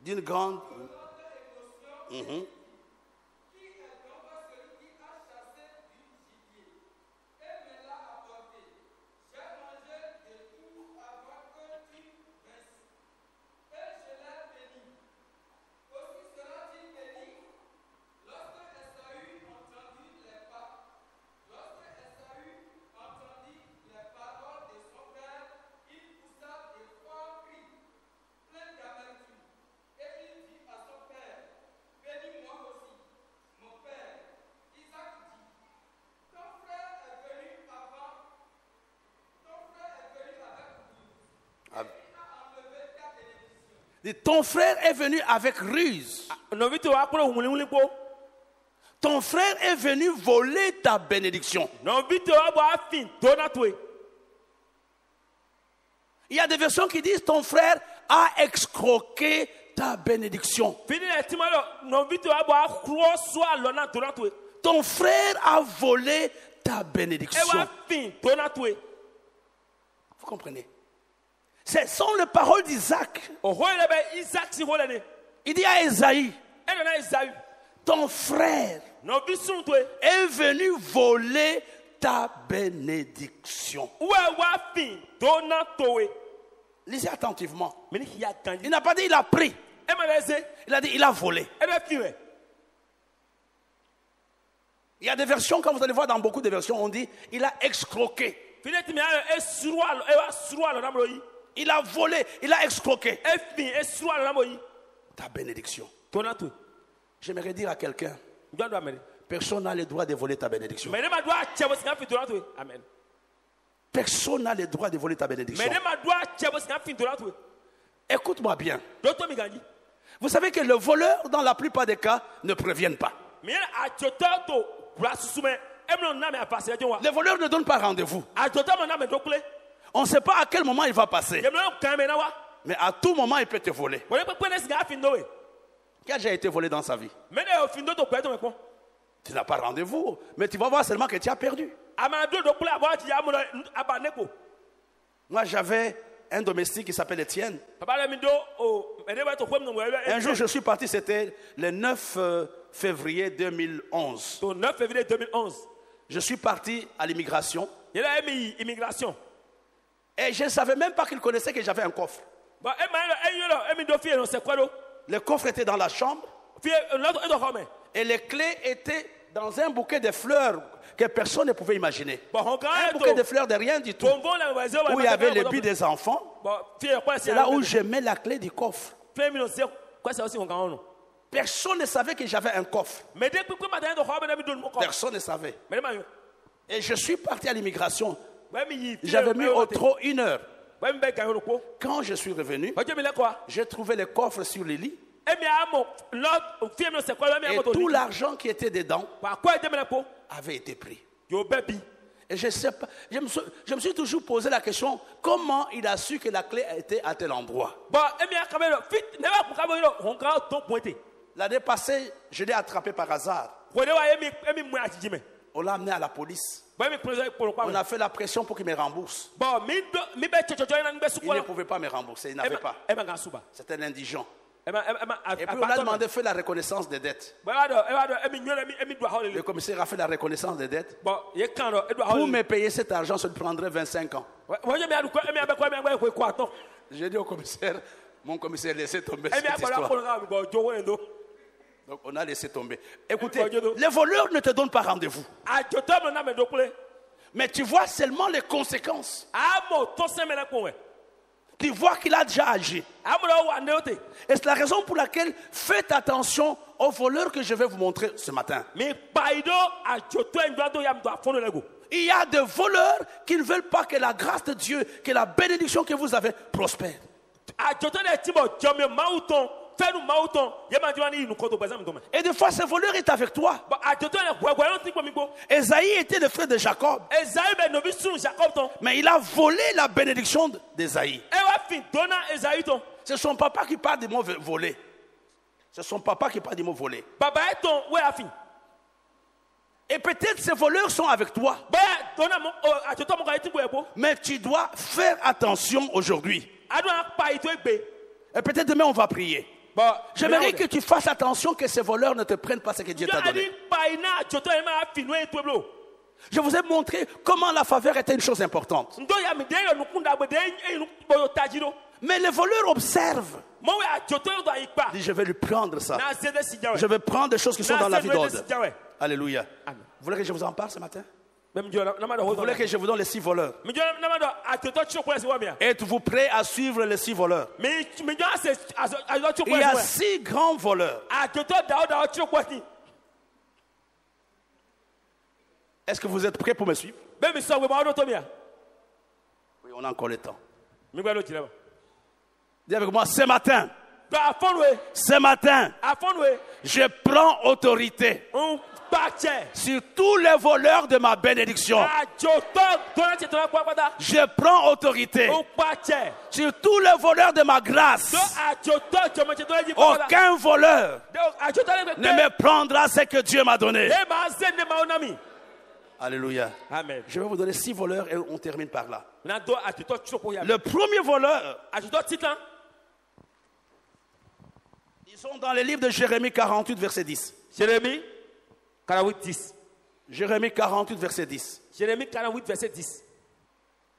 D'une grande... Ton frère est venu avec ruse. Ton frère est venu voler ta bénédiction. Il y a des versions qui disent ton frère a escroqué ta bénédiction. Ton frère a volé ta bénédiction. Vous comprenez? Ce sont les paroles d'Isaac. Il dit à Esaïe, ton frère est venu voler ta bénédiction. Lisez attentivement. Il n'a pas dit il a pris. Il a dit il a volé. Il y a des versions, quand vous allez voir dans beaucoup de versions, on dit il a escroqué. Il a volé, il a escroqué. ta bénédiction. J'aimerais dire à quelqu'un, personne n'a le droit de voler ta bénédiction. Amen. Personne n'a le droit de voler ta bénédiction. Écoute-moi bien. Vous savez que le voleur, dans la plupart des cas, ne préviennent pas. Les voleurs ne donnent pas rendez-vous. On ne sait pas à quel moment il va passer. Mais à tout moment, il peut te voler. Qui a déjà été volé dans sa vie? Tu n'as pas rendez-vous, mais tu vas voir seulement que tu as perdu. Moi, j'avais un domestique qui s'appelle Étienne. Un jour, je suis parti, c'était le 9 février 2011. Je suis parti à l'immigration. Et je ne savais même pas qu'il connaissait que j'avais un coffre. Le coffre était dans la chambre. Et les clés étaient dans un bouquet de fleurs que personne ne pouvait imaginer. Un bouquet de fleurs de rien du tout. Où il y avait les billes des enfants. C'est là où je mets la clé du coffre. Personne ne savait que j'avais un coffre. Personne ne savait. Et je suis parti à l'immigration. J'avais mis au trop 1 heure. Quand je suis revenu, j'ai trouvé le coffre sur le lit. Et tout l'argent qui était dedans avait été pris. Et je sais pas, je me suis toujours posé la question, comment il a su que la clé était à tel endroit? L'année passée, je l'ai attrapé par hasard. On l'a amené à la police. On a fait la pression pour qu'il me rembourse. Il ne pouvait pas me rembourser, il n'avait pas. C'était un indigent. Et puis on a demandé de faire la reconnaissance des dettes. Le commissaire a fait la reconnaissance des dettes. Pour me payer cet argent, ça lui prendrait 25 ans. J'ai dit au commissaire, mon commissaire, laissez tomber cette histoire. Donc on a laissé tomber. Écoutez, les voleurs ne te donnent pas rendez-vous. Mais tu vois seulement les conséquences. Tu vois qu'il a déjà agi. Et c'est la raison pour laquelle faites attention aux voleurs que je vais vous montrer ce matin. Il y a des voleurs qui ne veulent pas que la grâce de Dieu, que la bénédiction que vous avez prospère. Et des fois, ce voleur est avec toi. Esaïe était le frère de Jacob. Mais il a volé la bénédiction d'Esaïe. C'est son papa qui parle du mot voler. C'est son papa qui parle du mot voler. Et peut-être ces voleurs sont avec toi. Mais tu dois faire attention aujourd'hui. Et peut-être demain on va prier. J'aimerais que tu fasses attention que ces voleurs ne te prennent pas ce que Dieu t'a donné. Je vous ai montré comment la faveur était une chose importante. Mais les voleurs observent. Dit, je vais lui prendre ça. Je vais prendre des choses qui sont dans la vie d'autres. Alléluia. Vous voulez que je vous en parle ce matin? Vous voulez que je vous donne les 6 voleurs? Êtes-vous prêts à suivre les 6 voleurs? Il y a 6 grands voleurs. Est-ce que vous êtes prêts pour me suivre? Oui, on a encore le temps. Dis avec moi, ce matin, je prends autorité sur tous les voleurs de ma bénédiction. Je prends autorité sur tous les voleurs de ma grâce. Aucun voleur ne me prendra ce que Dieu m'a donné. Alléluia. Amen. Je vais vous donner 6 voleurs et on termine par là. Le premier voleur, ils sont dans le livre de Jérémie 48, verset 10. Jérémie 48, 10. Jérémie 48, verset 10. Jérémie 48, verset 10.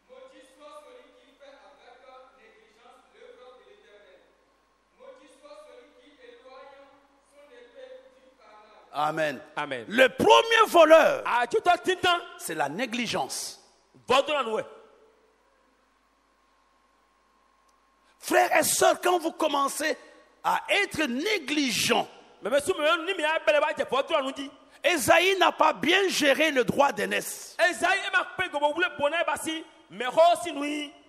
Maudit soit celui qui fait avec négligence l'œuvre de l'Éternel. Maudit soit celui qui éloigne son épée du canal. Amen. Amen. Le premier voleur, c'est la négligence. Frères et sœurs, quand vous commencez à être négligent. Ésaïe n'a pas bien géré le droit d'aînesse.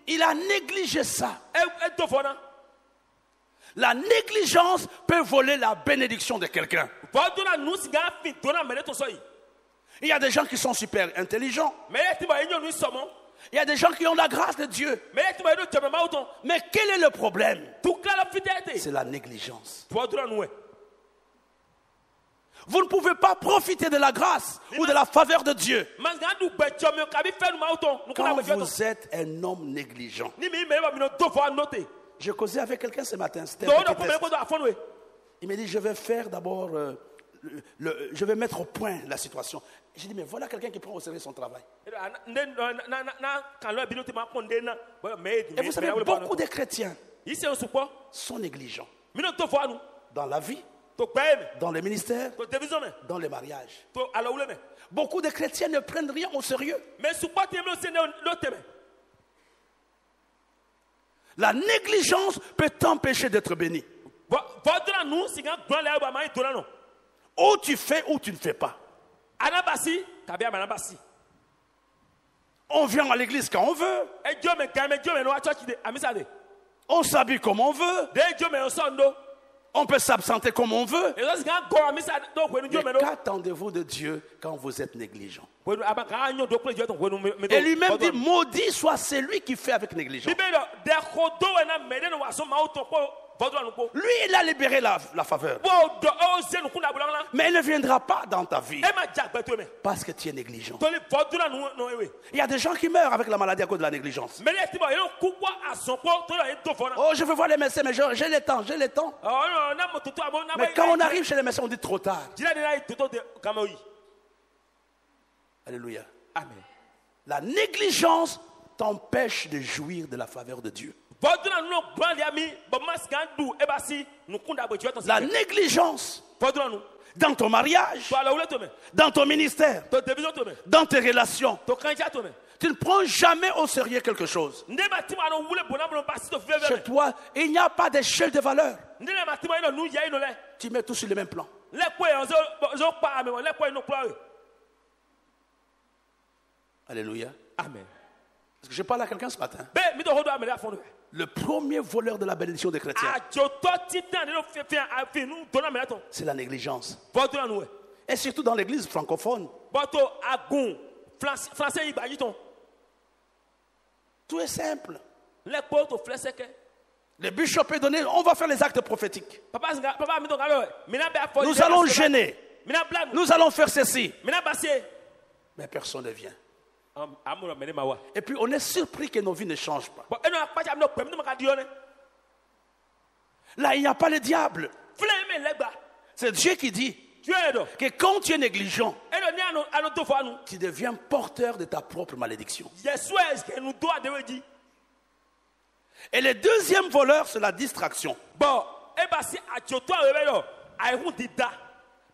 Il a négligé ça. La négligence peut voler la bénédiction de quelqu'un. Il y a des gens qui sont super intelligents. Il y a des gens qui ont la grâce de Dieu. Mais quel est le problème? C'est la négligence. Vous ne pouvez pas profiter de la grâce ou de la faveur de Dieu quand vous êtes un homme négligent. Je causais avec quelqu'un ce matin. Il m'a dit, je vais faire d'abord, je vais mettre au point la situation. J'ai dit, mais voilà quelqu'un qui prend au sérieux son travail. Et vous savez, beaucoup de chrétiens sont négligents dans la vie, dans les ministères, dans les mariages. Beaucoup de chrétiens ne prennent rien au sérieux. La négligence peut t'empêcher d'être béni. Ou tu fais ou tu ne fais pas. On vient à l'église quand on veut. On s'habille comme on veut. On peut s'absenter comme on veut. Mais qu'attendez-vous de Dieu quand vous êtes négligent? Et lui-même dit, maudit soit celui qui fait avec négligence. Lui, il a libéré la faveur. Mais elle ne viendra pas dans ta vie parce que tu es négligent. Il y a des gens qui meurent avec la maladie à cause de la négligence. Oh, je veux voir les médecins, mais j'ai le temps, j'ai le temps. Mais quand on arrive chez les médecins, on dit trop tard. Alléluia. Amen. La négligence t'empêche de jouir de la faveur de Dieu. La négligence dans ton mariage, dans ton ministère, dans tes relations. Tu ne prends jamais au sérieux quelque chose. Chez toi, il n'y a pas d'échelle de valeur. Tu mets tout sur le même plan. Alléluia. Amen. Est-ce que je parle à quelqu'un ce matin? Le premier voleur de la bénédiction des chrétiens, c'est la négligence. Et surtout dans l'église francophone. Tout est simple. Le bishop est donné, on va faire les actes prophétiques. Nous allons gêner. Nous allons faire ceci. Mais personne ne vient. Et puis on est surpris que nos vies ne changent pas. Là, il n'y a pas le diable. C'est Dieu qui dit que quand tu es négligent, tu deviens porteur de ta propre malédiction. Et le deuxième voleur, c'est la distraction.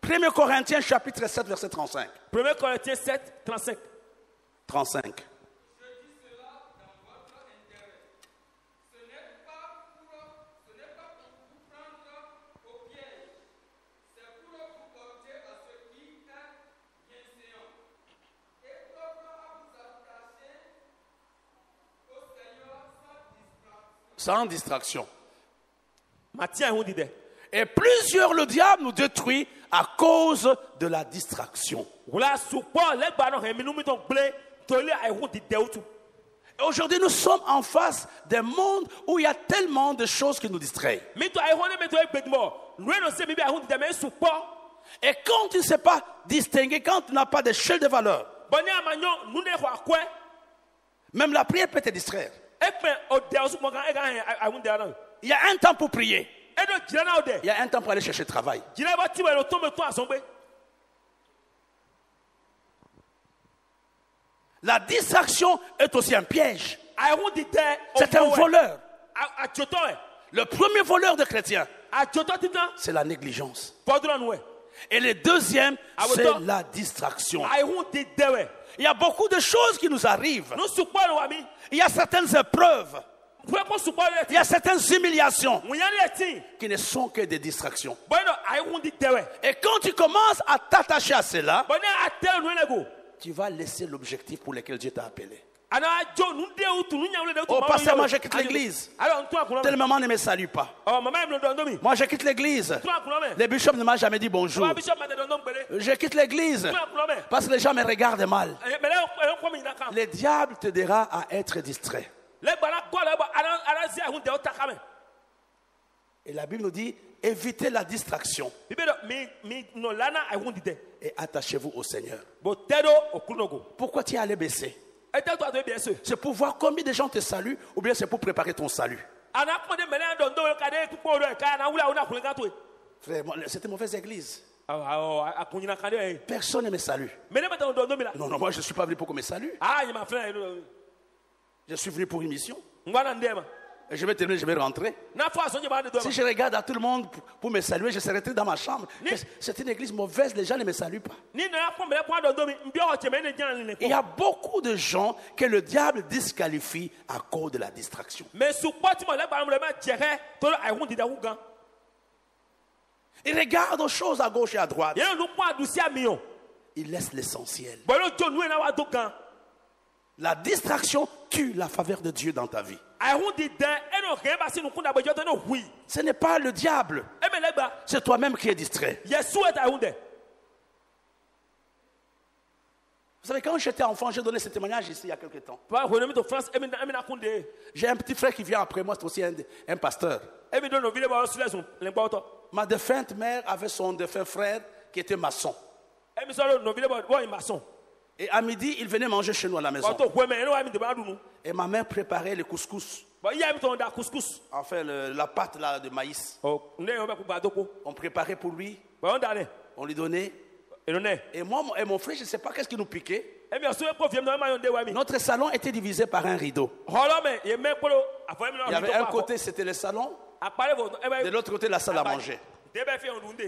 1 Corinthiens chapitre 7, verset 35. 1 Corinthiens 7, 35. 35. Je dis cela dans votre intérêt. Ce n'est pas pour vous prendre au piège. C'est pour vous porter à ce qui est bienséant. Et pour vous attacher au Seigneur sans distraction. Sans distraction. Et plusieurs, le diable nous détruit à cause de la distraction. Et aujourd'hui, nous sommes en face d'un monde où il y a tellement de choses qui nous distraient. Et quand tu ne sais pas distinguer, quand tu n'as pas d'échelle de valeur, même la prière peut te distraire. Il y a un temps pour prier. Il y a un temps pour aller chercher le travail. La distraction est aussi un piège. C'est un voleur. Le premier voleur de chrétiens, c'est la négligence. Et le deuxième, c'est la distraction. Il y a beaucoup de choses qui nous arrivent. Il y a certaines épreuves Il y a certaines humiliations qui ne sont que des distractions. Et quand tu commences à t'attacher à cela, tu vas laisser l'objectif pour lequel Dieu t'a appelé. Oh, pasteur, moi je quitte l'église. Tel maman ne me salue pas. Moi je quitte l'église. Le bishop ne m'a jamais dit bonjour. Je quitte l'église parce que les gens me regardent mal. Le diable te dira à être distrait. Et la Bible nous dit, évitez la distraction et attachez-vous au Seigneur. Pourquoi tu es allé baisser? C'est pour voir combien de gens te saluent ou bien c'est pour préparer ton salut? Frère, c'était une mauvaise église. Personne ne me salue. Non, moi je ne suis pas venu pour qu'on me salue. Je suis venu pour une mission. Et je vais terminer, je vais rentrer. Si je regarde à tout le monde pour me saluer, je serai dans ma chambre. C'est une église mauvaise, les gens ne me saluent pas. Il y a beaucoup de gens que le diable disqualifie à cause de la distraction. Il regarde aux choses à gauche et à droite. Il laisse l'essentiel. La distraction tue la faveur de Dieu dans ta vie. Ce n'est pas le diable. C'est toi-même qui es distrait. Vous savez, quand j'étais enfant, j'ai donné ce témoignage ici il y a quelques temps. J'ai un petit frère qui vient après moi, c'est aussi un pasteur. Ma défunte mère avait son défunt frère qui était maçon. Et à midi, il venait manger chez nous à la maison. Et ma mère préparait le couscous. Enfin, la pâte là, de maïs. On préparait pour lui. On lui donnait. Et moi et mon frère, je ne sais pas qu'est-ce qui nous piquait. Notre salon était divisé par un rideau. Il y avait un côté, c'était le salon. De l'autre côté, la salle à manger.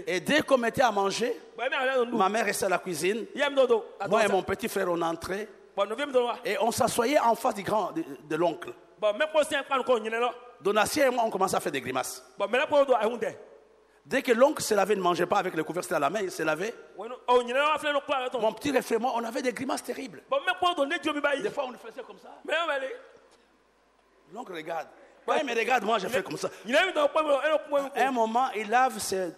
Et dès qu'on mettait à manger, ma mère restait à la cuisine. Moi et mon petit frère, on entrait. Et on s'assoyait en face du grand de l'oncle. Donatien et moi, on commençait à faire des grimaces. Dès que l'oncle se lavait, ne mangeait pas avec le couvercle à la main, il se lavait. Mon petit frère et moi, on avait des grimaces terribles. Des fois, on le faisait comme ça. L'oncle regarde. Quand il me regarde, moi je fais comme ça. À un moment, il lave ses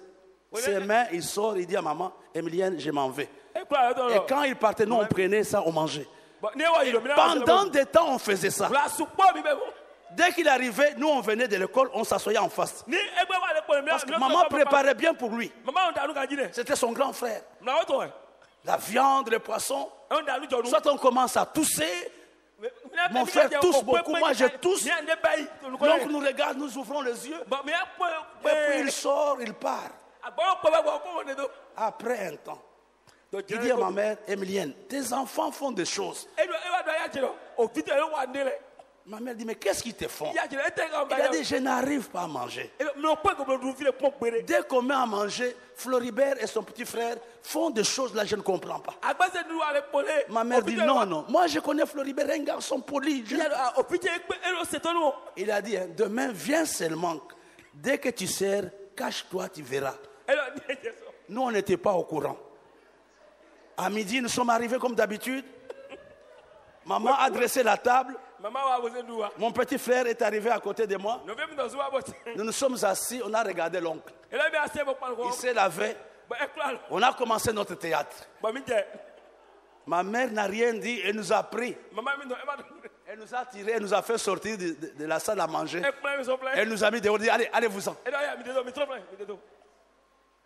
mains, il sort, il dit à maman, Emilienne, je m'en vais. Et quand il partait, nous on prenait ça, on mangeait. Pendant des temps, on faisait ça. Dès qu'il arrivait, nous on venait de l'école, on s'assoyait en face. Parce que maman préparait bien pour lui. C'était son grand frère. La viande, le poisson. Soit on commence à tousser. Mon frère tousse beaucoup, moi je tousse. Donc nous regarde, nous ouvrons les yeux. Et puis il sort, il part. Après un temps, il dit à ma mère, Emilienne, tes enfants font des choses. Ma mère dit, mais qu'est-ce qu'ils te font? Il a dit, je n'arrive pas à manger. Dès qu'on met à manger, Floribert et son petit frère font des choses là, je ne comprends pas. Ma mère dit, non, moi je connais Floribert, un garçon poli. Il a dit, demain viens seulement. Dès que tu sers, cache-toi, tu verras. Nous, on n'était pas au courant. À midi, nous sommes arrivés comme d'habitude. Maman a dressé la table. Mon petit frère est arrivé à côté de moi. Nous nous sommes assis, on a regardé l'oncle. Il s'est lavé. On a commencé notre théâtre. Ma mère n'a rien dit, elle nous a pris. Elle nous a tirés, elle nous a fait sortir de la salle à manger. Elle nous a mis dehors, dit allez-vous-en.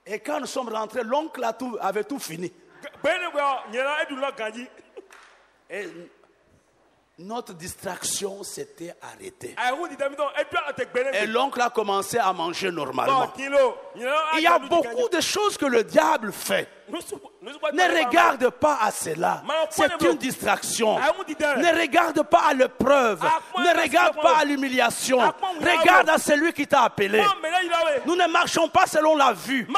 Et quand nous sommes rentrés, l'oncle avait tout fini. Et notre distraction s'était arrêtée. Et l'oncle a commencé à manger normalement. Il y a beaucoup de choses que le diable fait. Ne regarde pas à cela. C'est une distraction. Ne regarde pas à l'épreuve. Ne regarde pas à l'humiliation. Regarde à celui qui t'a appelé. Nous ne marchons pas selon la vue.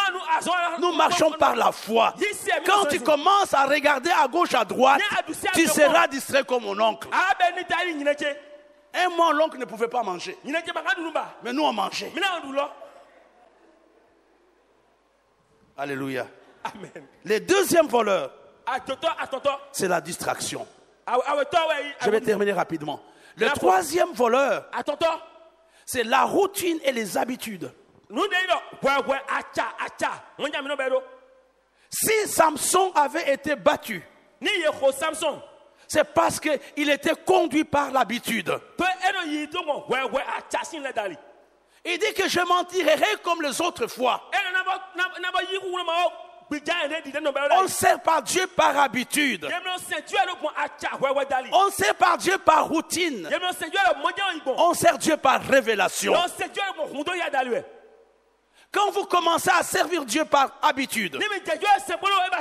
Nous marchons par la foi. Quand tu commences à regarder à gauche, à droite, tu seras distrait comme mon oncle. Un mois, l'oncle ne pouvait pas manger. Mais nous, on mangeait. Alléluia. Amen. Le deuxième voleur, c'est la distraction. Je vais terminer rapidement. Le troisième voleur, c'est la routine et les habitudes. Si Samson avait été battu, c'est parce qu'il était conduit par l'habitude. Il dit que je m'en tirerai comme les autres fois. On sert par Dieu par habitude. On sert par Dieu par routine. On sert Dieu par révélation. Quand vous commencez à servir Dieu par habitude,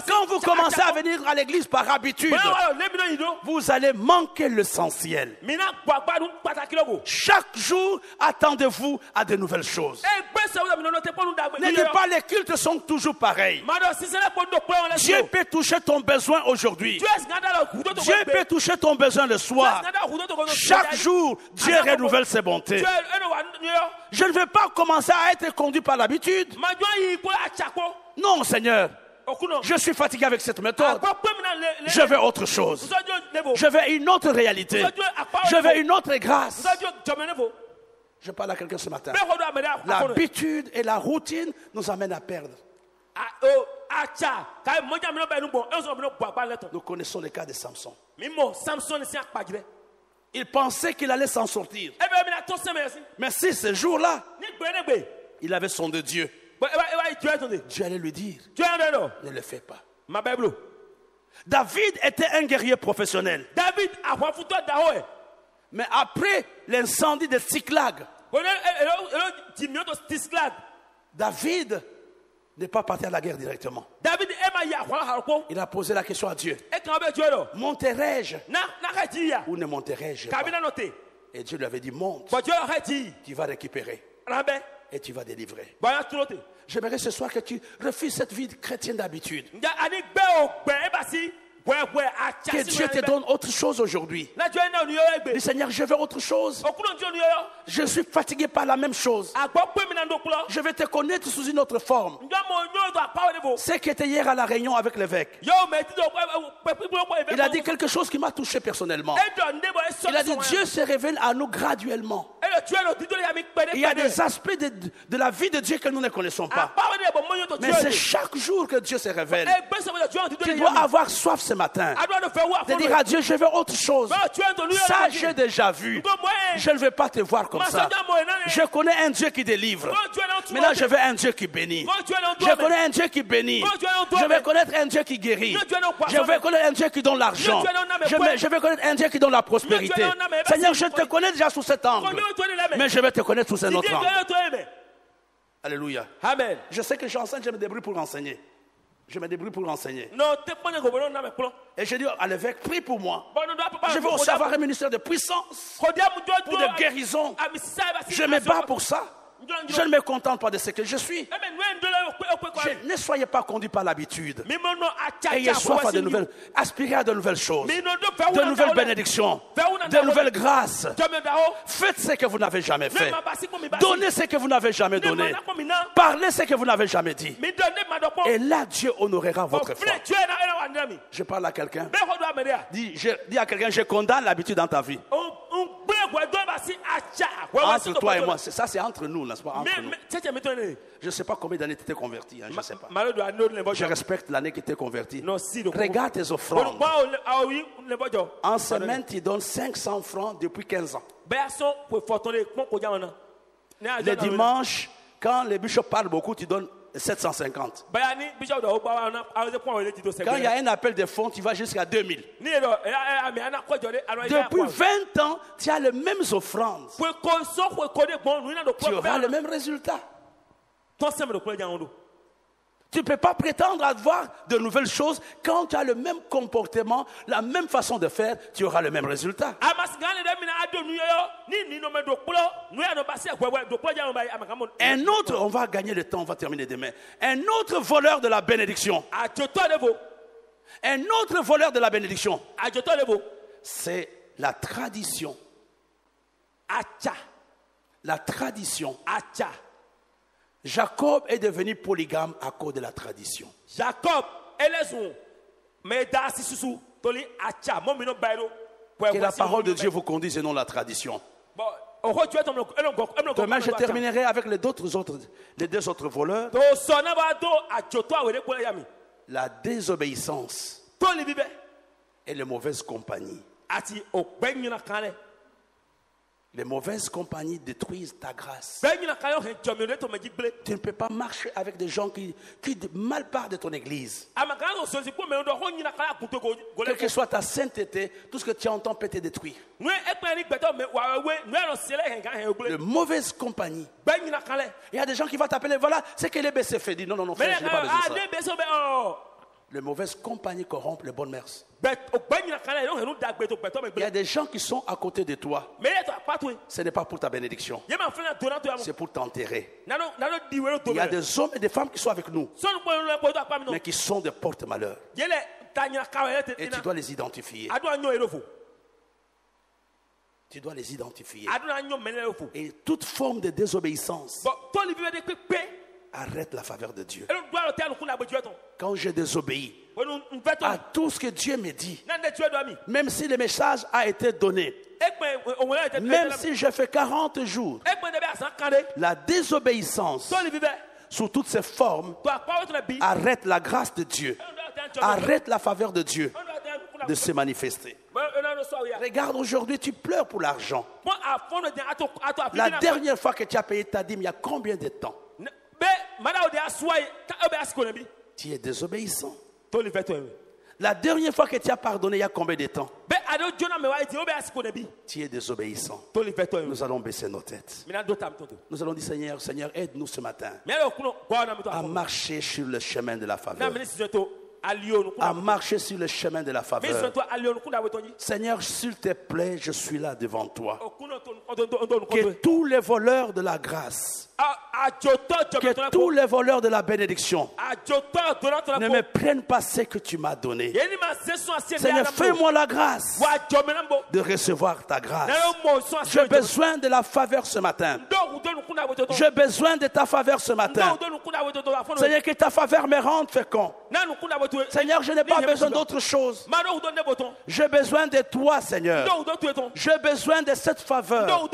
quand vous commencez à venir à l'église par habitude, vous allez manquer l'essentiel. Chaque jour, attendez-vous à de nouvelles choses. Ne dites pas les cultes sont toujours pareils. Dieu peut toucher ton besoin aujourd'hui. Dieu peut toucher ton besoin le soir. Chaque jour, Dieu renouvelle ses bontés. Je ne veux pas commencer à être conduit par l'habitude. Non, Seigneur. Je suis fatigué avec cette méthode. Je veux autre chose. Je veux une autre réalité. Je veux une autre grâce. Je parle à quelqu'un ce matin. L'habitude et la routine nous amènent à perdre. Nous connaissons le cas de Samson. Il pensait qu'il allait s'en sortir. Mais si ce jour-là, il avait sondé Dieu, Dieu allait lui dire, ne le fais pas. David était un guerrier professionnel. Mais après l'incendie de Tsiklag, David n'est pas parti à la guerre directement. Il a posé la question à Dieu. Monterai-je ou ne monterai-je pas? Et Dieu lui avait dit, monte. Tu vas récupérer. Et tu vas délivrer. J'aimerais ce soir que tu refuses cette vie chrétienne d'habitude. Que Dieu te donne autre chose aujourd'hui. Dis, Seigneur, je veux autre chose. Je suis fatigué par la même chose. Je vais te connaître sous une autre forme. C'est qui était hier à la réunion avec l'évêque. Il a dit quelque chose qui m'a touché personnellement. Il a dit, Dieu se révèle à nous graduellement. Il y a des aspects de la vie de Dieu que nous ne connaissons pas. Mais c'est chaque jour que Dieu se révèle. Tu dois avoir soif ce matin de dire à Dieu, je veux autre chose. Ça, j'ai déjà vu. Je ne veux pas te voir comme ça. Je connais un Dieu qui délivre. Mais là, je veux un Dieu qui bénit. Je connais un Dieu qui bénit. Je vais connaître un Dieu qui guérit. Je vais connaître un Dieu qui donne l'argent. Je vais connaître un Dieu qui donne la prospérité. Seigneur, je te connais déjà sous cet angle. Mais je vais te connaître sous un autre angle. Alléluia. Amen. Je sais que j'enseigne, je me débrouille pour enseigner. Je me débrouille pour enseigner. Et je dis à l'évêque, prie pour moi. Je veux aussi avoir un ministère de puissance, pour de guérison. Je me bats pour ça. Je ne me contente pas de ce que je suis. Ne soyez pas conduits par l'habitude. Ayez soif à de nouvelles, aspirez à de nouvelles choses, de nouvelles bénédictions, de nouvelles grâces. Faites ce que vous n'avez jamais fait. Donnez ce que vous n'avez jamais donné. Parlez ce que vous n'avez jamais dit. Et là, Dieu honorera votre foi. Je parle à quelqu'un. Dis à quelqu'un, je condamne l'habitude dans ta vie. Entre toi et moi, ça c'est entre nous, n'est-ce pas? Entre nous. Je ne sais pas combien d'années tu t'es converti, je ne sais pas. Je respecte l'année qui t'es converti. Regarde tes offrandes. En semaine, tu donnes 500 francs depuis 15 ans. Le dimanche, quand les bishops parlent beaucoup, tu donnes 750. Quand il y a un appel de fonds, tu vas jusqu'à 2000. Depuis 20 ans, tu as les mêmes offrandes. Tu auras le même résultat. Tu ne peux pas prétendre avoir de nouvelles choses quand tu as le même comportement, la même façon de faire, tu auras le même résultat. Un autre, on va gagner le temps, on va terminer demain. Un autre voleur de la bénédiction. Un autre voleur de la bénédiction. C'est la tradition La tradition. Jacob est devenu polygame à cause de la tradition. Jacob, que la parole de Dieu vous conduise et non la tradition. Demain, je terminerai avec les deux autres voleurs. La désobéissance et les mauvaises compagnies. Les mauvaises compagnies détruisent ta grâce. Tu ne peux pas marcher avec des gens qui mal parlent de ton église. Quelle que soit ta sainteté, tout ce que tu entends peut te détruire. De mauvaises compagnies. Il y a des gens qui vont t'appeler, voilà, c'est que les BC fait. Dis non, frère, je n'ai pas besoin de ça. Les mauvaises compagnies corrompent les bonnes mœurs. Il y a des gens qui sont à côté de toi. Ce n'est pas pour ta bénédiction. C'est pour t'enterrer. Il y a des hommes et des femmes qui sont avec nous, mais qui sont des porte-malheurs. Et tu dois les identifier. Tu dois les identifier. Et toute forme de désobéissance arrête la faveur de Dieu. Quand je désobéis à tout ce que Dieu me dit, même si le message a été donné, même si je fais 40 jours, la désobéissance sous toutes ses formes arrête la grâce de Dieu, arrête la faveur de Dieu de se manifester. Regarde, aujourd'hui tu pleures pour l'argent. La dernière fois que tu as payé ta dîme, il y a combien de temps? Tu es désobéissant. La dernière fois que tu as pardonné, il y a combien de temps? Tu es désobéissant. Nous allons baisser nos têtes. Nous allons dire, Seigneur, aide-nous ce matin à marcher sur le chemin de la faveur. À marcher sur le chemin de la faveur. Seigneur, s'il te plaît, je suis là devant toi. Que tous les voleurs de la grâce, que tous les voleurs de la bénédiction ne me prennent pas ce que tu m'as donné. Seigneur, fais-moi la grâce de recevoir ta grâce. J'ai besoin de la faveur ce matin. J'ai besoin de ta faveur ce matin. Seigneur, que ta faveur me rende fécond. Seigneur, je n'ai pas besoin d'autre chose. J'ai besoin de toi, Seigneur. J'ai besoin de cette faveur.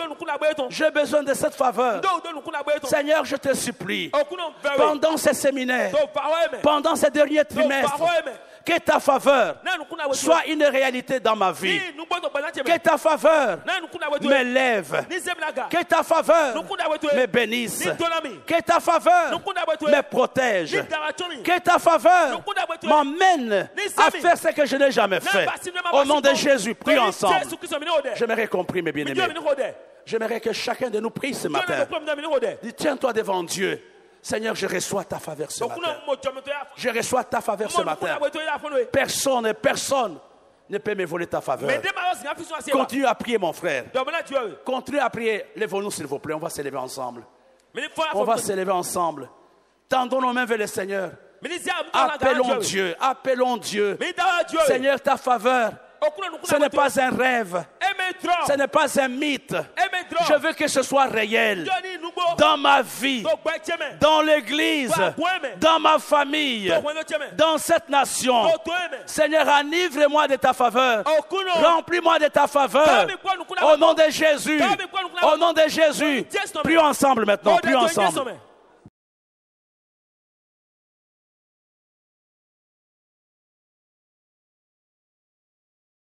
J'ai besoin de cette faveur. Seigneur, je te supplie, pendant ces séminaires, pendant ces derniers trimestres, que ta faveur soit une réalité dans ma vie. Que ta faveur m'élève. Que ta faveur me bénisse. Que ta faveur me protège. Que ta faveur m'emmène à faire ce que je n'ai jamais fait. Au nom de Jésus, prie ensemble. J'aimerais qu'on prie, mes bien-aimés. J'aimerais que chacun de nous prie ce matin. Dis, tiens-toi devant Dieu. Seigneur, je reçois ta faveur ce matin. Je reçois ta faveur ce matin. Personne ne peut me voler ta faveur. Continue à prier, mon frère. Continue à prier. Lève-nous, s'il vous plaît. On va s'élever ensemble. On va s'élever ensemble. Tendons nos mains vers le Seigneur. Appelons Dieu. Appelons Dieu. Seigneur, ta faveur. Ce n'est pas un rêve. Ce n'est pas un mythe. Je veux que ce soit réel dans ma vie, dans l'église, dans ma famille, dans cette nation. Seigneur, enivre-moi de ta faveur. Remplis-moi de ta faveur. Au nom de Jésus. Au nom de Jésus. Prions ensemble maintenant. Prions ensemble.